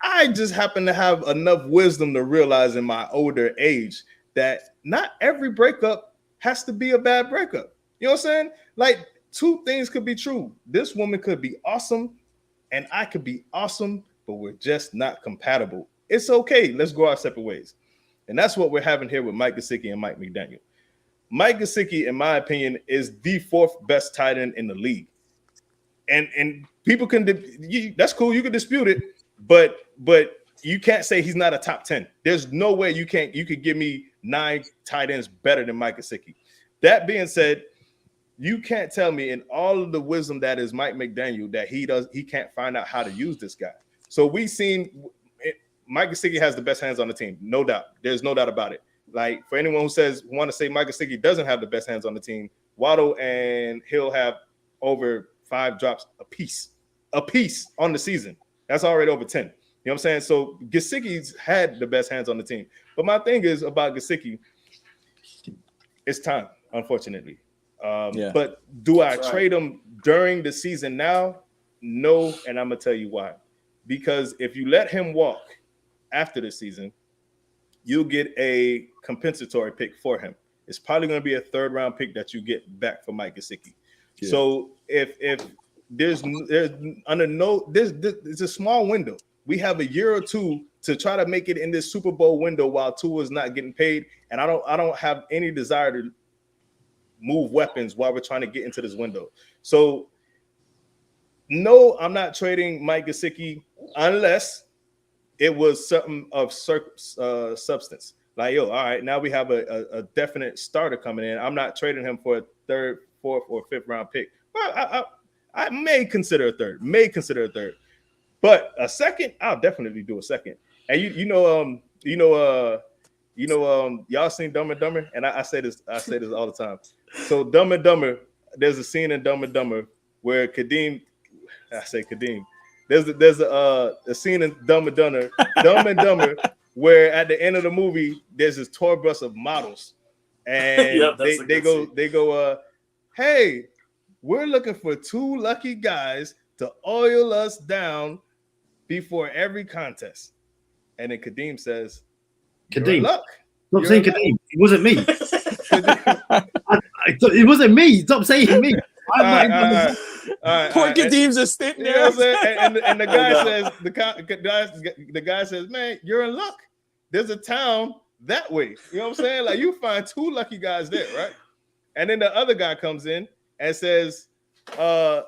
I just happen to have enough wisdom to realize in my older age that not every breakup has to be a bad breakup. You know what I'm saying? Like, 2 things could be true. This woman could be awesome, and I could be awesome, but we're just not compatible. It's okay. Let's go our separate ways. And that's what we're having here with Mike Gesicki and Mike McDaniel. Mike Gesicki, in my opinion, is the 4th best tight end in the league. And people can, that's cool. You can dispute it, but you can't say he's not a top 10. There's no way you could give me 9 tight ends better than Mike Gesicki. That being said, you can't tell me in all of the wisdom that is Mike McDaniel that he can't find out how to use this guy. So we've seen Mike Gesicki has the best hands on the team, no doubt. There's no doubt about it. Like, for anyone who want to say Mike Gesicki doesn't have the best hands on the team, Waddle and Hill have over 5 drops apiece on the season. That's already over 10. You know what I'm saying? So Gesicki's had the best hands on the team. But my thing is about Gesicki, it's time, unfortunately. But do I trade him during the season now? No, and I'm going to tell you why. Because if you let him walk, after the season, you'll get a compensatory pick for him. It's probably going to be a 3rd round pick that you get back for Mike Gesicki. Yeah. So if there's a small window. We have a year or two to try to make it in this Super Bowl window while Tua is not getting paid, and I don't have any desire to move weapons while we're trying to get into this window. So no, I'm not trading Mike Gesicki unless it was something of substance. Like, all right, now we have a definite starter coming in. I'm not trading him for a 3rd, 4th, or 5th round pick. Well, I may consider a 3rd. But a 2nd, I'll definitely do a 2nd. And y'all seen Dumb and Dumber? And I say this all the time. So Dumb and Dumber, there's a scene in Dumb and Dumber where Kadeem, there's a scene in Dumb and Dumber where at the end of the movie there's this tour bus of models, and they go, hey, we're looking for 2 lucky guys to oil us down before every contest. And then Kadeem says, Kadeem, luck. Stop saying Kadeem. It wasn't me. It wasn't me. Stop saying me. Poor Kadeem's just sitting there. You know and the guy says, the guy says, man, you're in luck. There's a town that way. You know what I'm saying? Like, you find 2 lucky guys there, right? And then the other guy comes in and says, I'm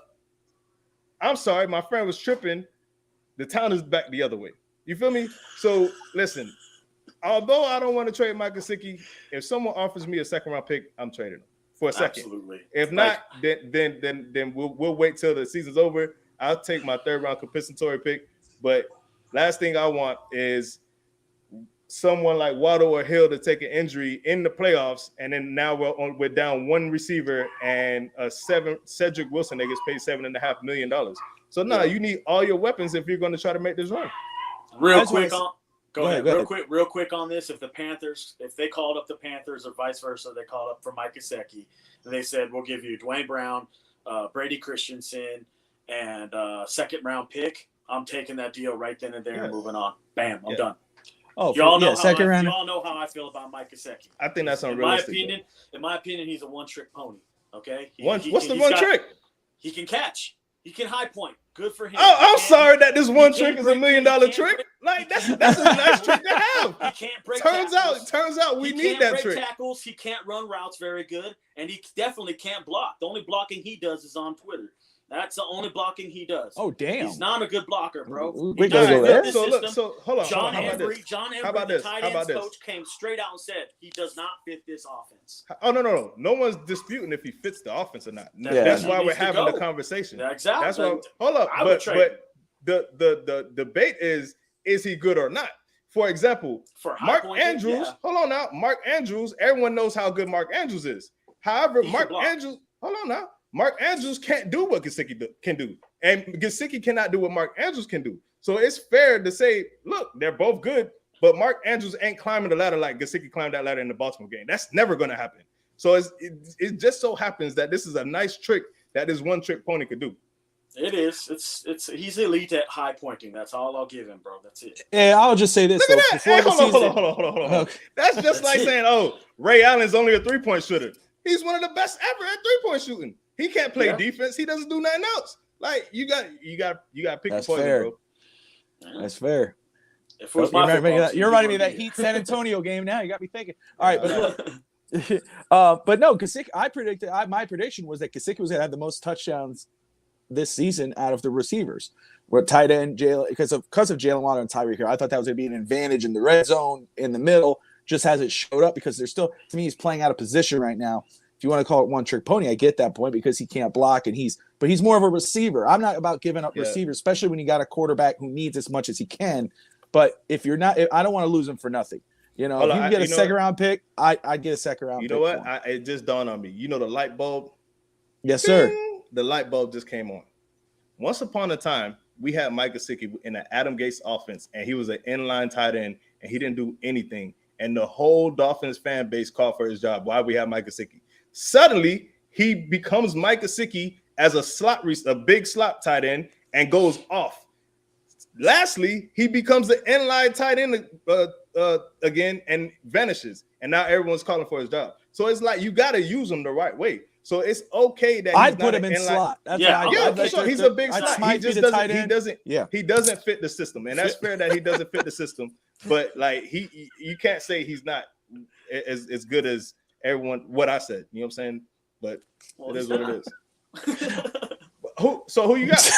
sorry, my friend was tripping. The town is back the other way. You feel me? So listen, although I don't want to trade Mike Gesicki, if someone offers me a 2nd round pick, I'm trading him for a 2nd. Absolutely. If not, then we'll wait till the season's over. I'll take my 3rd round compensatory pick. But last thing I want is someone like Waddle or Hill to take an injury in the playoffs, and then now we're down 1 receiver and Cedric Wilson that gets paid $7.5 million. So you need all your weapons if you're going to try to make this run. Real quick on this. If they called up the Panthers or vice versa, they called up for Mike Gesicki, and they said, we'll give you Dwayne Brown, Brady Christensen, and 2nd round pick, I'm taking that deal right then and there and moving on. Bam, I'm done. Oh, y'all know 2nd round. Y'all know how I feel about Mike Gesicki. I think that's unrealistic. In my opinion, he's a one-trick pony. Okay. What's the one trick? He can catch. He can high point. Good for him. Oh, I'm sorry that this one trick is $1 million trick. Like, that's a nice trick to have. He can't break. Turns out we need that trick. Tackles. He can't run routes very good, and he definitely can't block. The only blocking he does is on Twitter. That's the only blocking he does. Oh, damn. He's not a good blocker, bro. We gotta go there. So hold on. John Henry, the tight ends coach, came straight out and said he does not fit this offense. Oh, no. No one's disputing if he fits the offense or not. That's why we're having the conversation. Exactly. That's why. Hold up. But the debate is he good or not? For example, Mark Andrews. Hold on now. Mark Andrews. Everyone knows how good Mark Andrews is. However, Mark Andrews. Hold on now. Mark Andrews can't do what Gesicki can do, and Gesicki cannot do what Mark Andrews can do. So it's fair to say, look, they're both good, but Mark Andrews ain't climbing the ladder like Gesicki climbed that ladder in the Baltimore game. That's never going to happen. So it just so happens that this is a nice trick that this one-trick pony could do. It is. It's he's elite at high pointing. That's all I'll give him, bro. That's it. Yeah, I'll just say this. Look at that. Hey, hold on. Okay. That's just like saying, oh, Ray Allen's only a 3-point shooter. He's one of the best ever at 3-point shooting. He can't play defense. He doesn't do nothing else. Like, you got to pick a poison, bro. That's fair. If it was you're reminding me of that Heat San Antonio game now. You got me thinking. All right, but no, Gesicki, my prediction was that Gesicki was going to have the most touchdowns this season out of the receivers. Where tight end Jalen, because of Jalen Waddle and Tyreek Hill, I thought that was going to be an advantage in the red zone, in the middle. Just hasn't showed up because they're still, to me, he's playing out of position right now. If you want to call it one-trick pony, I get that point because he can't block, and he's more of a receiver. I'm not about giving up receivers, especially when you got a quarterback who needs as much as he can. But if you're not, I don't want to lose him for nothing. You know, if you can get a second-round pick, I'd get a second-round pick. You know what? It just dawned on me. You know the light bulb? Yes, sir. The light bulb just came on. Once upon a time, we had Mike Gesicki in an Adam Gase offense, and he was an inline tight end, and he didn't do anything. And the whole Dolphins fan base called for his job. Why we have Mike Gesicki? Suddenly, he becomes Mike Gesicki as a big slot tight end and goes off. lastly, he becomes an inline tight end again and vanishes. And now everyone's calling for his job. So it's like you got to use him the right way. So it's okay that I'd put him in slot. That's for sure. He's a big slot. He just doesn't fit the system, and that's fair that he doesn't fit the system. But like you can't say he's not as good as everyone. What I said, you know what I'm saying? But it is what it is. Who you got?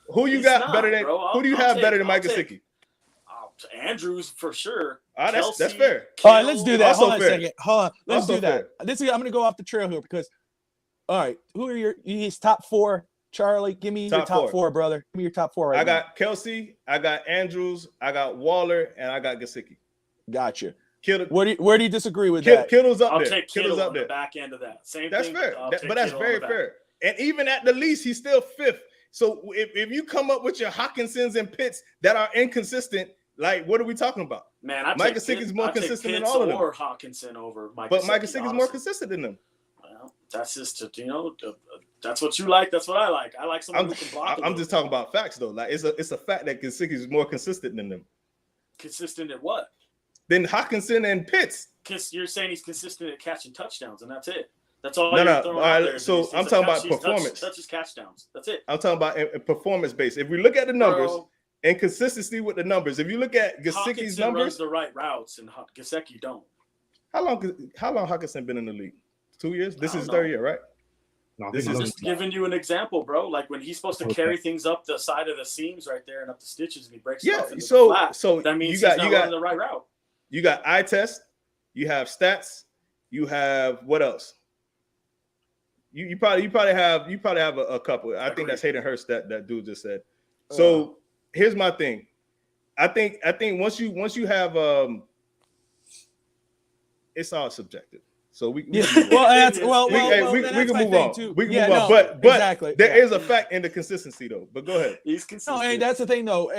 Who you got better than? Who do you have better than Mike Gesicki? Andrews for sure. That's fair. All right, let's do that. Also Hold on a second. Hold on. Let's do that. I'm going to go off the trail here because, all right, who are he's top four? Charlie, give me your top four, brother. Give me your top four right now. I got Kelsey, I got Andrews, I got Waller, and I got Gesicki. Gotcha. Kittle. Where do you disagree with that? Kittle's up I'll there. take Kittle on the back end of that. That's fair. But that's very fair. And even at the least, he's still fifth. So if you come up with your Hawkinsons and Pitts that are inconsistent, like what are we talking about? Man, Mike Gesicki's more consistent than all of them. Or Hawkinson over Mike. But Mike Gesicki's more consistent than them. Well, that's just that's what you like. That's what I like. I like someone who can block. I'm just talking about facts though. Like it's a fact that Gesicki's more consistent than them. Consistent at what? Than Hawkinson and Pitts. You're saying he's consistent at catching touchdowns, and that's it. That's all. No. All right, so I'm talking about performance. Touches touchdowns. That's it. I'm talking about performance based. If we look at the numbers and consistency with the numbers, if you look at Gesicki's numbers, runs the right routes, and Gesicki don't. How long Hawkinson been in the league? 2 years. This is his third year, right? No, this is just giving you an example, bro. Like when he's supposed to carry things up the side of the seams right there and up the stitches, and he breaks it off. So that means you got running the right route. You got eye test. You have stats. You have what else? You probably have a couple. I think that's Hayden Hurst that dude just said. So here's my thing. I think once you have it's all subjective. So we can move on. We can move on. But exactly, there is a fact in the consistency though. But go ahead. He's consistent. No, and that's the thing though.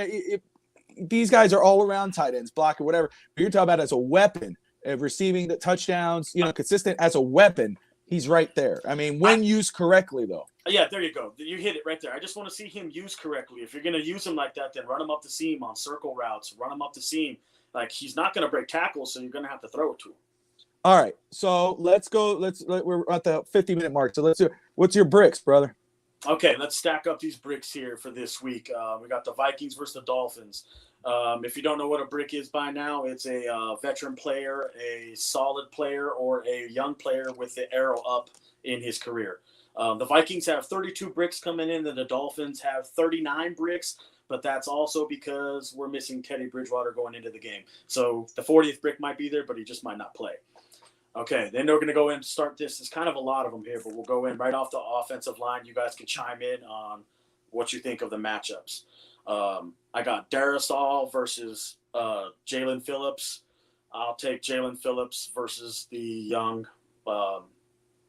These guys are all around tight ends, blocker, whatever. But you're talking about as a weapon of receiving the touchdowns, consistent as a weapon. He's right there. I mean, when used correctly, though. Yeah, there you go. You hit it right there. I just want to see him used correctly. If you're going to use him like that, then run him up the seam on circle routes. Run him up the seam. Like, he's not going to break tackles, so you're going to have to throw it to him. All right. So let's go. We're at the 50-minute mark. So let's do it. What's your bricks, brother? Okay, let's stack up these bricks here for this week. We got the Vikings versus the Dolphins. If you don't know what a brick is by now, it's a veteran player, a solid player, or a young player with the arrow up in his career. The Vikings have 32 bricks coming in, and the Dolphins have 39 bricks, but that's also because we're missing Teddy Bridgewater going into the game. So the 40th brick might be there, but he just might not play. Okay, then they're going to go in and start this. There's kind of a lot of them here, but we'll go in right off the offensive line. You guys can chime in on what you think of the matchups. I got Darrisaw versus Jalen Phillips. I'll take Jalen Phillips versus the young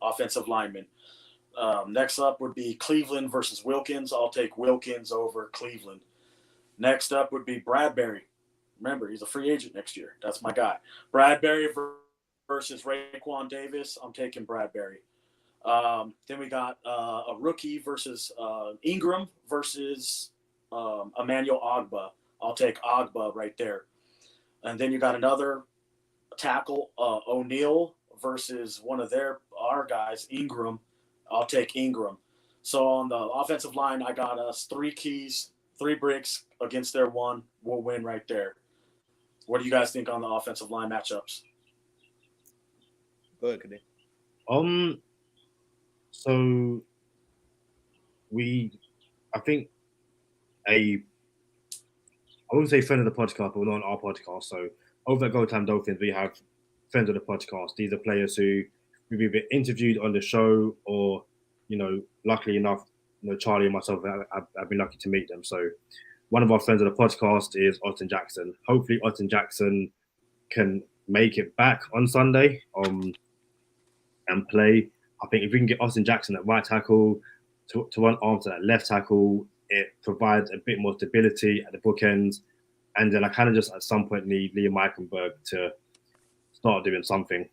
offensive lineman. Next up would be Cleveland versus Wilkins. I'll take Wilkins over Cleveland. Next up would be Bradbury. Remember, he's a free agent next year. That's my guy. Bradbury versus Raekwon Davis. I'm taking Bradbury. Then we got a rookie versus Ingram versus Emmanuel Ogbah. I'll take Ogbah right there. And then you got another tackle, O'Neal versus one of our guys, Ingram. I'll take Ingram. So on the offensive line, I got us 3 keys, 3 bricks against their 1. We'll win right there. What do you guys think on the offensive line matchups? Go ahead, Kadeem. So I think I wouldn't say friend of the podcast, but we're not on our podcast. So over at Go Time Dolphins, we have friends of the podcast. These are players who we've either interviewed on the show or, luckily enough, Charlie and myself, I've been lucky to meet them. So one of our friends of the podcast is Austin Jackson. Hopefully Austin Jackson can make it back on Sunday and play. I think if we can get Austin Jackson at right tackle to one arm to that left tackle, it provides a bit more stability at the bookends. And then I kind of just at some point need Liam Eichenberg to start doing something.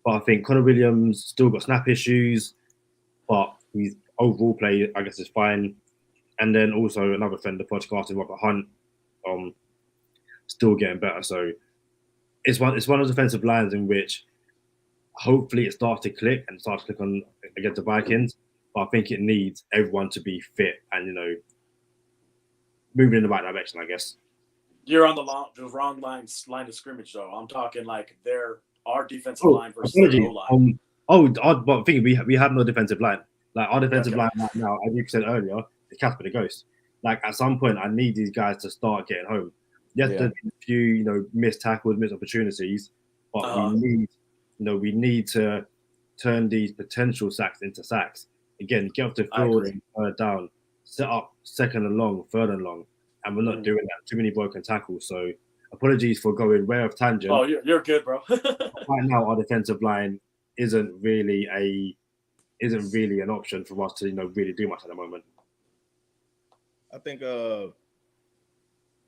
But I think Connor Williams still got snap issues, but his overall play, I guess, is fine. And then also another friend, the podcast, Robert Hunt, still getting better. So it's one of those defensive lines in which hopefully it starts to click and starts to click on against the Vikings. But I think it needs everyone to be fit and moving in the right direction, I guess. You're on the wrong line of scrimmage, though. I'm talking like our defensive line versus their O-line. But I think we have no defensive line. Like our defensive line right now, as you said earlier, is Casper the Ghost. Like at some point, I need these guys to start getting home. Yes, there's been a few missed tackles, missed opportunities, but we need to turn these potential sacks into sacks. Again, get off the field and third down, set up second and long, third and long, and we're not doing that. Too many broken tackles. So apologies for going way off tangent. Oh, you're good, bro. Right now, our defensive line isn't really an option for us to really do much at the moment. I think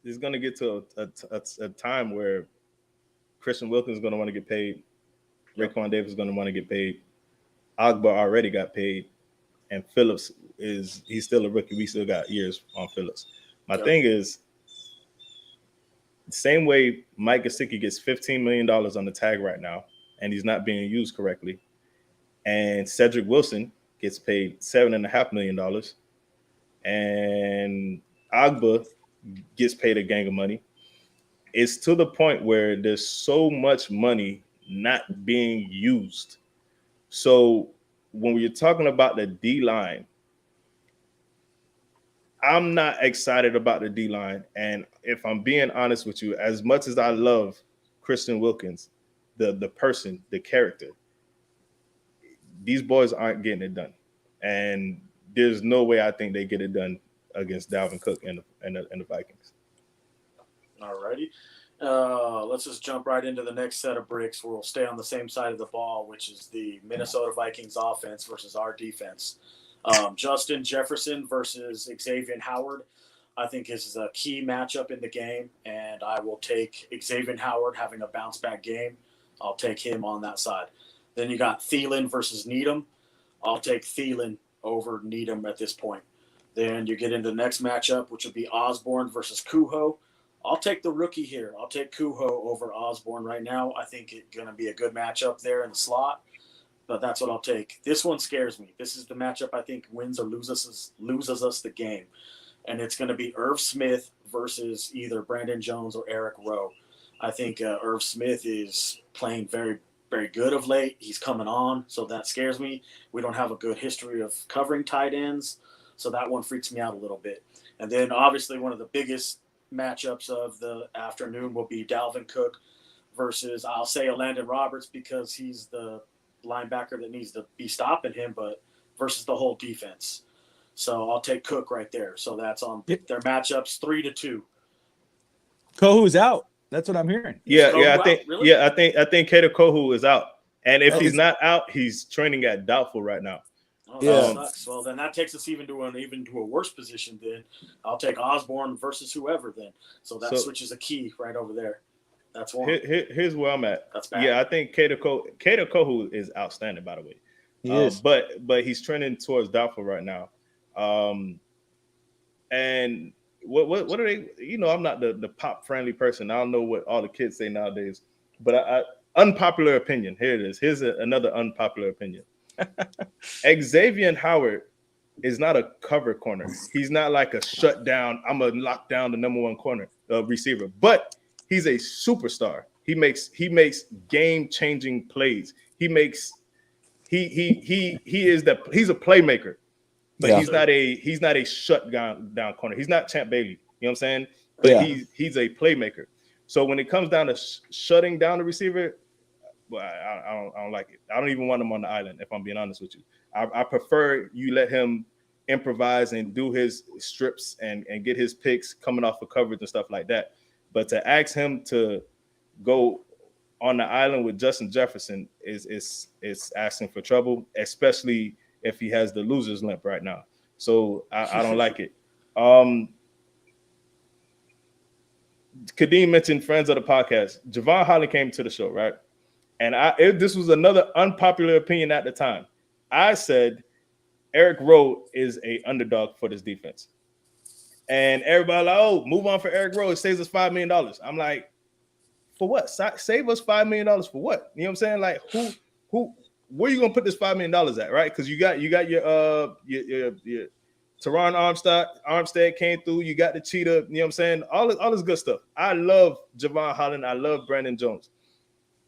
it's going to get to a time where Christian Wilkins is going to want to get paid. Raekwon Davis is going to want to get paid. Agba already got paid, and Phillips he's still a rookie. We still got years on Phillips. My thing is, the same way Mike Gesicki gets $15 million on the tag right now, and he's not being used correctly, and Cedric Wilson gets paid $7.5 million, and Agba gets paid a gang of money. It's to the point where there's so much money not being used. So when we're talking about the D-line, I'm not excited about the D-line. And if I'm being honest with you, as much as I love Christian Wilkins, the person, the character, these boys aren't getting it done. And there's no way I think they get it done against Dalvin Cook and the Vikings. All righty. Let's just jump right into the next set of bricks. We'll stay on the same side of the ball, which is the Minnesota Vikings offense versus our defense. Justin Jefferson versus Xavier Howard, I think this is a key matchup in the game, and I will take Xavier Howard having a bounce-back game. I'll take him on that side. Then you got Thielen versus Needham. I'll take Thielen over Needham at this point. Then you get into the next matchup, which would be Osborne versus Kuho. I'll take the rookie here. I'll take Kuho over Osborne right now. I think it's going to be a good matchup there in the slot, but that's what I'll take. This one scares me. This is the matchup I think wins or loses us the game, and it's going to be Irv Smith versus either Brandon Jones or Eric Rowe. I think Irv Smith is playing very, very good of late. He's coming on, so that scares me. We don't have a good history of covering tight ends, so that one freaks me out a little bit. And then obviously one of the biggest matchups of the afternoon will be Dalvin Cook versus, I'll say, Landon Roberts, because he's the linebacker that needs to be stopping him, but versus the whole defense. So I'll take Cook right there. So that's on their matchups 3-2. Kohu's out. That's what I'm hearing. I think Kader Kohu is out. And if he's not out, he's training at doubtful right now. Oh, that sucks. Well, then that takes us even to a worse position. Then I'll take Osborne versus whoever. Then so that switches a key right over there. That's one. Here's where I'm at. That's bad. Yeah, I think Kader Kohu is outstanding, by the way. He is, but he's trending towards doubtful right now. And what are they? I'm not the pop friendly person. I don't know what all the kids say nowadays. But I unpopular opinion. Here it is. Here's another unpopular opinion. Xavier Howard is not a cover corner. He's not like a shutdown. I'm gonna lock down the number one corner receiver, but he's a superstar. He makes game changing plays. He's a playmaker, but he's not a shutdown corner. He's not Champ Bailey. You know what I'm saying? But he's a playmaker. So when it comes down to shutting down the receiver, well, I don't like it. I don't even want him on the island, if I'm being honest with you. I prefer you let him improvise and do his strips and get his picks coming off of coverage and stuff like that. But to ask him to go on the island with Justin Jefferson is asking for trouble, especially if he has the loser's limp right now. So I don't like it. Kadeem mentioned friends of the podcast. Javon Holland came to the show, right? And this was another unpopular opinion at the time. I said Eric Rowe is a underdog for this defense. And everybody like, oh, move on for Eric Rowe. It saves us $5 million. I'm like, for what? Save us $5 million for what? You know what I'm saying? Like, where you gonna put this $5 million at, right? Because you got your Teron Armstead came through. You got the Cheetah. You know what I'm saying? All this good stuff. I love Javon Holland. I love Brandon Jones.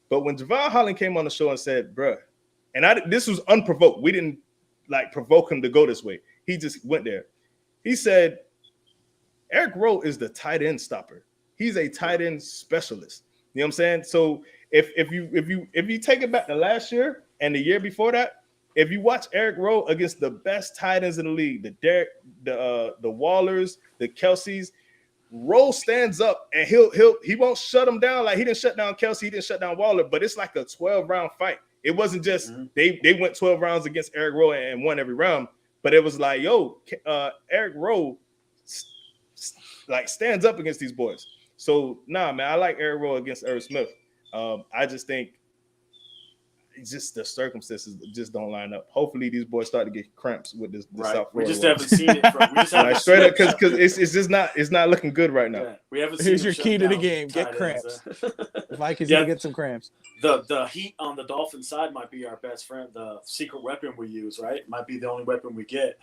But when Javon Holland came on the show and said, bruh, and this was unprovoked. We didn't like provoke him to go this way. He just went there. He said, Eric Rowe is the tight end stopper. He's a tight end specialist. You know what I'm saying? So if you take it back to last year and the year before that, if you watch Eric Rowe against the best tight ends in the league, the Wallers, the Kelseys, Rowe stands up and he won't shut them down. Like he didn't shut down Kelsey, he didn't shut down Waller, but it's like a 12-round fight. It wasn't just they went 12 rounds against Eric Rowe and won every round, but it was like, Eric Rowe like stands up against these boys. So nah, man, I like Eric Rowe against Irv Smith. I just think it's just the circumstances just don't line up. Hopefully, these boys start to get cramps with this right. South Florida. We just haven't seen it. We just haven't like straight up because it's just not looking good right now. Yeah, we haven't. Here's your key to the game: get cramps. The Vikings gonna get some cramps. The heat on the Dolphins side might be our best friend. The secret weapon we use, right? Might be the only weapon we get.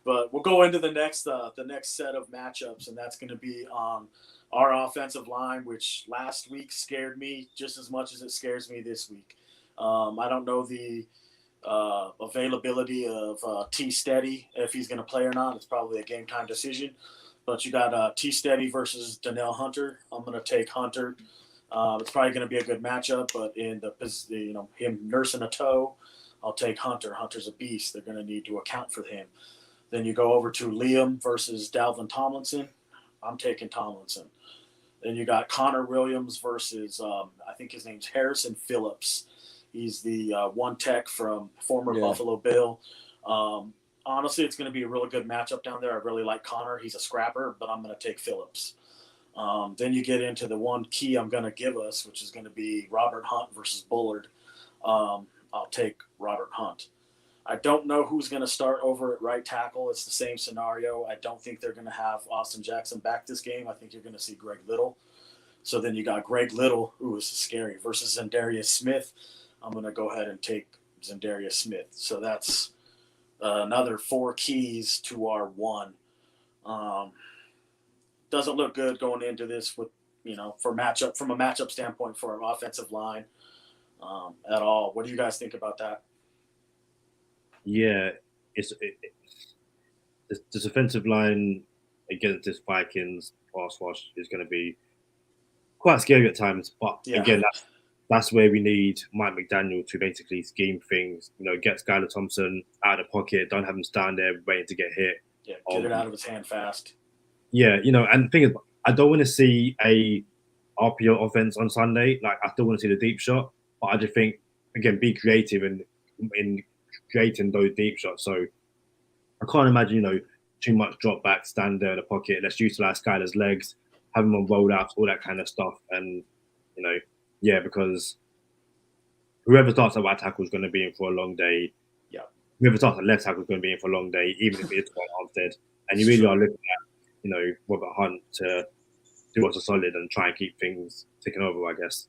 But we'll go into the next set of matchups, and that's going to be on our offensive line, which last week scared me just as much as it scares me this week. I don't know the availability of T. Steady, if he's going to play or not. It's probably a game time decision. But you got T. Steady versus Danielle Hunter. I'm going to take Hunter. It's probably going to be a good matchup, but in him nursing a toe, I'll take Hunter. Hunter's a beast. They're going to need to account for him. Then you go over to Liam versus Dalvin Tomlinson. I'm taking Tomlinson. Then you got Connor Williams versus I think his name's Harrison Phillips. He's the one tech from former Buffalo Bill. Honestly, it's going to be a really good matchup down there. I really like Connor. He's a scrapper, but I'm going to take Phillips. Then you get into the one key I'm going to give us, which is going to be Robert Hunt versus Bullard. I'll take Robert Hunt. I don't know who's going to start over at right tackle. It's the same scenario. I don't think they're going to have Austin Jackson back this game. I think you're going to see Greg Little. So then you got Greg Little, who is scary, versus Zendarius Smith. I'm going to go ahead and take Zendarius Smith. So that's another 4 keys to our 1. Doesn't look good going into this with, from a matchup standpoint for our offensive line at all. What do you guys think about that? Yeah, the defensive line against this Vikings pass rush is going to be quite scary at times. But again, that's where we need Mike McDaniel to basically scheme things. Get Skylar Thompson out of the pocket. Don't have him stand there waiting to get hit. Yeah, get it out of his hand fast. Yeah, and the thing is, I don't want to see a RPO offense on Sunday. Like, I still want to see the deep shot, but I just think, again, be creative in creating those deep shots. So I can't imagine, too much drop back, stand there in the pocket. Let's utilize Skylar's legs, have him on rollouts, all that kind of stuff. And, because whoever starts at right tackle is going to be in for a long day. Yeah. Whoever starts at left tackle is going to be in for a long day, even if it's Armstead. And you really are looking at, Robert Hunt to do us a solid and try and keep things ticking over, I guess.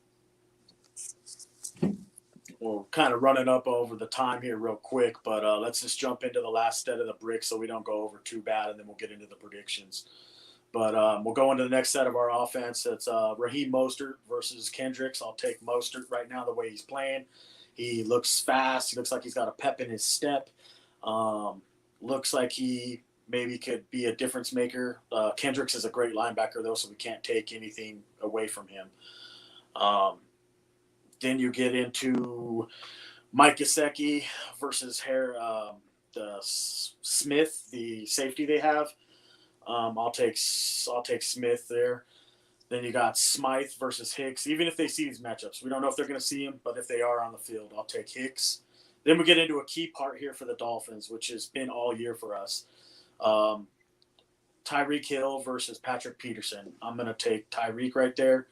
We're kind of running up over the time here real quick, but let's just jump into the last set of the bricks so we don't go over too bad, and then we'll get into the predictions. But we'll go into the next set of our offense. It's Raheem Mostert versus Kendricks. I'll take Mostert right now the way he's playing. He looks fast. He looks like he's got a pep in his step. Looks like he maybe could be a difference maker. Kendricks is a great linebacker, though, so we can't take anything away from him. Then you get into Mike Gesicki versus the Smith, the safety they have. I'll take Smith there. Then you got Smythe versus Hicks. Even if they see these matchups, we don't know if they're going to see him, but if they are on the field, I'll take Hicks. Then we get into a key part here for the Dolphins, which has been all year for us. Tyreek Hill versus Patrick Peterson. I'm going to take Tyreek right there.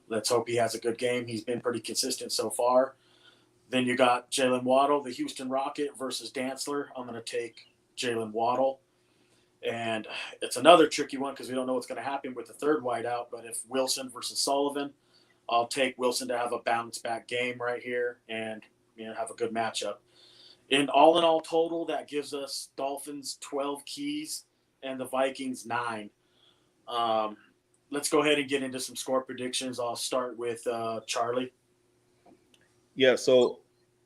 Let's hope he has a good game. He's been pretty consistent so far. Then you got Jalen Waddle, the Houston Rocket, versus Dantzler. I'm going to take Jalen Waddle. And it's another tricky one because we don't know what's going to happen with the third wideout. But if Wilson versus Sullivan, I'll take Wilson to have a bounce back game right here and have a good matchup. In all total, that gives us Dolphins 12 keys and the Vikings 9. Let's go ahead and get into some score predictions. I'll start with Charlie. Yeah, so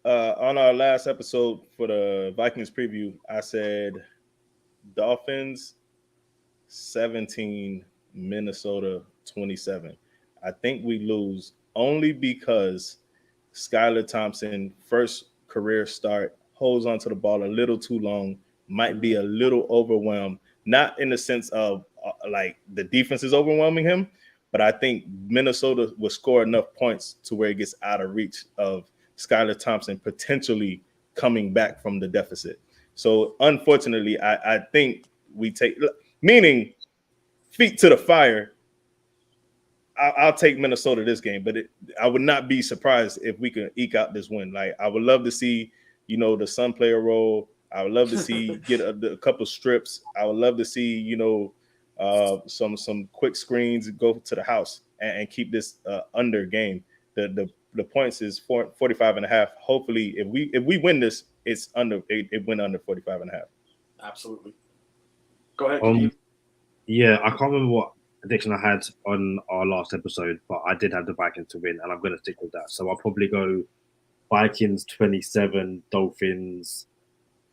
on our last episode for the Vikings preview, I said Dolphins 17, Minnesota 27. I think we lose only because Skylar Thompson, first career start, holds onto the ball a little too long, might be a little overwhelmed, not in the sense of like the defense is overwhelming him, but I think Minnesota will score enough points to where it gets out of reach of Skylar Thompson potentially coming back from the deficit. So unfortunately, I think we take, meaning feet to the fire, I'll take Minnesota this game, but I would not be surprised if we can eke out this win. Like, I would love to see, the Sun player roll. I would love to see get a couple strips. I would love to see, some quick screens go to the house and keep this under game. The points is 45.5. Hopefully, if we win this, it's under. It went under 45.5. Absolutely. Go ahead, Kadeem. Yeah, I can't remember what prediction I had on our last episode, but I did have the Vikings to win, and I'm going to stick with that. So I'll probably go Vikings 27, Dolphins.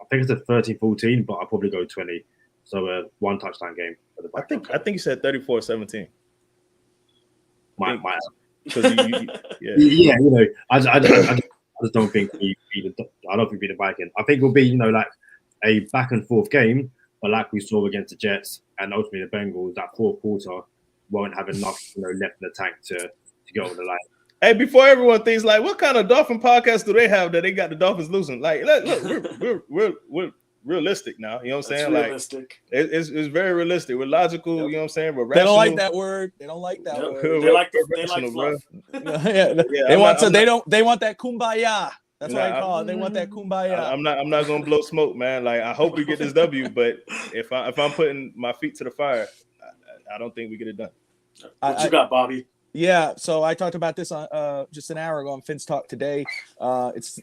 I think it's a 13-14, but I'll probably go 20. So a one touchdown game for the Vikings. I think you said 34-17. Might. Because I just don't think we beat the Vikings. I think it'll be like a back and forth game, but like we saw against the Jets and ultimately the Bengals, that fourth quarter won't have enough left in the tank to go over the line. Hey, before everyone thinks like, what kind of Dolphin podcast do they have that they got the Dolphins losing? Like, look, we're realistic now. You know what I'm saying? Realistic. Like, it's very realistic. We're logical. Yep. You know what I'm saying? We're rational. They don't like that word. They don't like that word. They like fluff. They want that kumbaya. That's what I call it. They want that kumbaya. I'm not gonna blow smoke, man. Like, I hope we get this W, but if I'm putting my feet to the fire, I don't think we get it done. What you got, Bobby? Yeah, so I talked about this on just an hour ago on Finn's Talk today. It's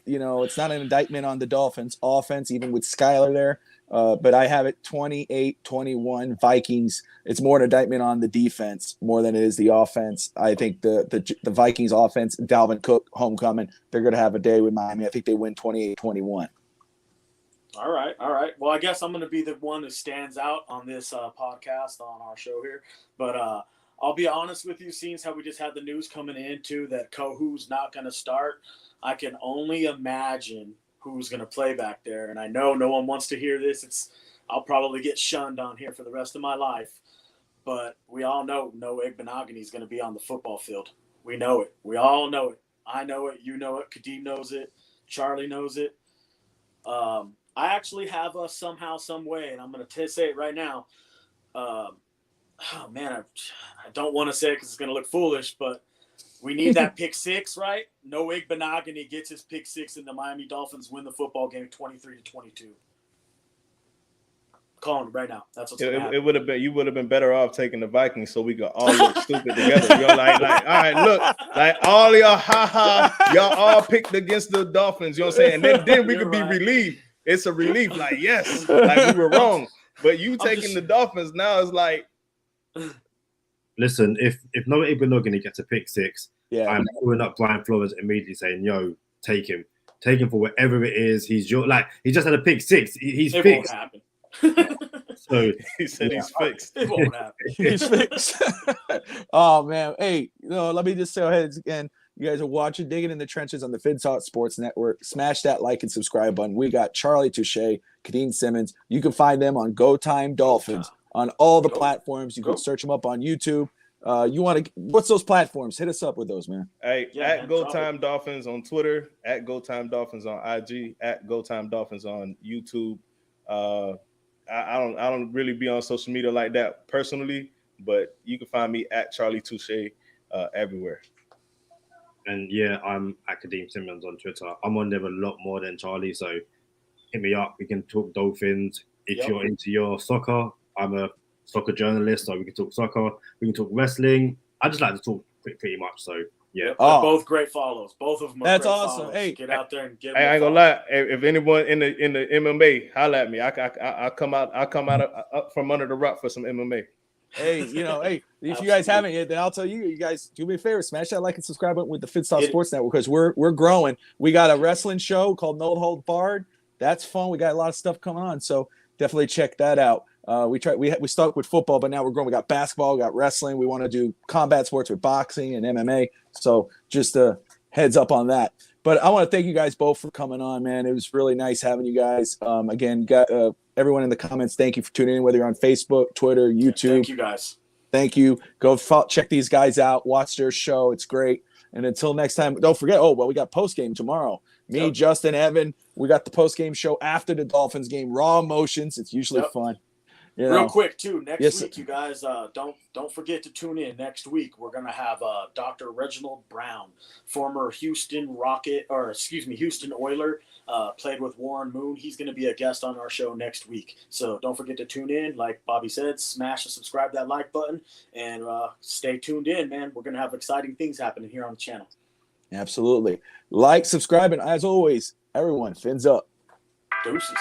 not an indictment on the Dolphins offense, even with Skylar there. But I have it 28-21 Vikings. It's more an indictment on the defense more than it is the offense. I think the Vikings offense, Dalvin Cook, homecoming, they're going to have a day with Miami. I think they win 28-21. All right. Well, I guess I'm going to be the one who stands out on this podcast on our show here. But I'll be honest with you, seeing how we just had the news coming into that Kohu's not going to start, I can only imagine who's going to play back there. And I know no one wants to hear this. I'll probably get shunned on here for the rest of my life. But we all know Noah Igbenogany is going to be on the football field. We know it. We all know it. I know it. You know it. Kadeem knows it. Charlie knows it. I actually have us somehow, some way, and I'm going to say it right now. Oh, man, I don't want to say it because it's going to look foolish, but we need that pick six, right? Noah Igbenogany gets his pick six, and the Miami Dolphins win the football game 23-22. Calling it right now. That's what's going to happen. It would have been, you would have been better off taking the Vikings so we could all look stupid together. You're like, all right, look, like all of y'all, y'all all picked against the Dolphins. You know what I'm saying? And then we could be relieved. It's a relief, like, yes, like we were wrong. But you taking the Dolphins now is like, listen, if Noah Igbenogany gets a pick six, I'm calling up Brian Flores immediately saying, yo, take him for whatever it is. He just had a pick six. He's it fixed. Won't happen. So he said he's fixed. It won't happen. He's fixed. Oh man, hey, let me just go ahead again. You guys are watching Digging in the Trenches on the FinTalk Sports Network. Smash that like and subscribe button. We got Charlie Touche, Kadeem Simmons. You can find them on Go Time Dolphins on all the platforms. You can search them up on YouTube. What's those platforms? Hit us up with those, man. Hey, at Go Time Dolphins on Twitter, at Go Time Dolphins on IG, at Go Time Dolphins on YouTube. I don't really be on social media like that personally, but you can find me at Charlie Touche everywhere. And yeah, I'm at Kadeem Simmons on Twitter. I'm on there a lot more than Charlie, so hit me up. We can talk Dolphins. If you're into your soccer, I'm a soccer journalist, so we can talk soccer, we can talk wrestling. I just like to talk pretty much. So yeah. They're both great follows. Both of them are That's great awesome. follows. Hey, get out there and get. I ain't gonna lie. If anyone in the MMA, holla at me. I come out from under the rock for some MMA. Hey, if you guys haven't yet, then I'll tell you. You guys do me a favor, smash that like and subscribe button with the Fit Stop Sports Network because we're growing. We got a wrestling show called No Hold Barred. That's fun. We got a lot of stuff coming on, so definitely check that out. We start with football, but now we're growing. We got basketball, we got wrestling. We want to do combat sports with boxing and MMA. So just a heads up on that. But I want to thank you guys both for coming on, man. It was really nice having you guys. Again, got everyone in the comments. Thank you for tuning in, whether you're on Facebook, Twitter, YouTube. Thank you guys. Thank you. Go check these guys out. Watch their show. It's great. And until next time, don't forget. We got post game tomorrow. Me, Justin, Evan. We got the post game show after the Dolphins game. Raw emotions. It's usually fun. Real quick too, next week, you guys don't forget to tune in. Next week, we're gonna have Dr. Reginald Brown, former Houston Oiler, played with Warren Moon. He's gonna be a guest on our show next week. So don't forget to tune in. Like Bobby said, smash and subscribe that like button and stay tuned in, man. We're gonna have exciting things happening here on the channel. Absolutely. Like, subscribe, and as always, everyone, fins up. Deuces.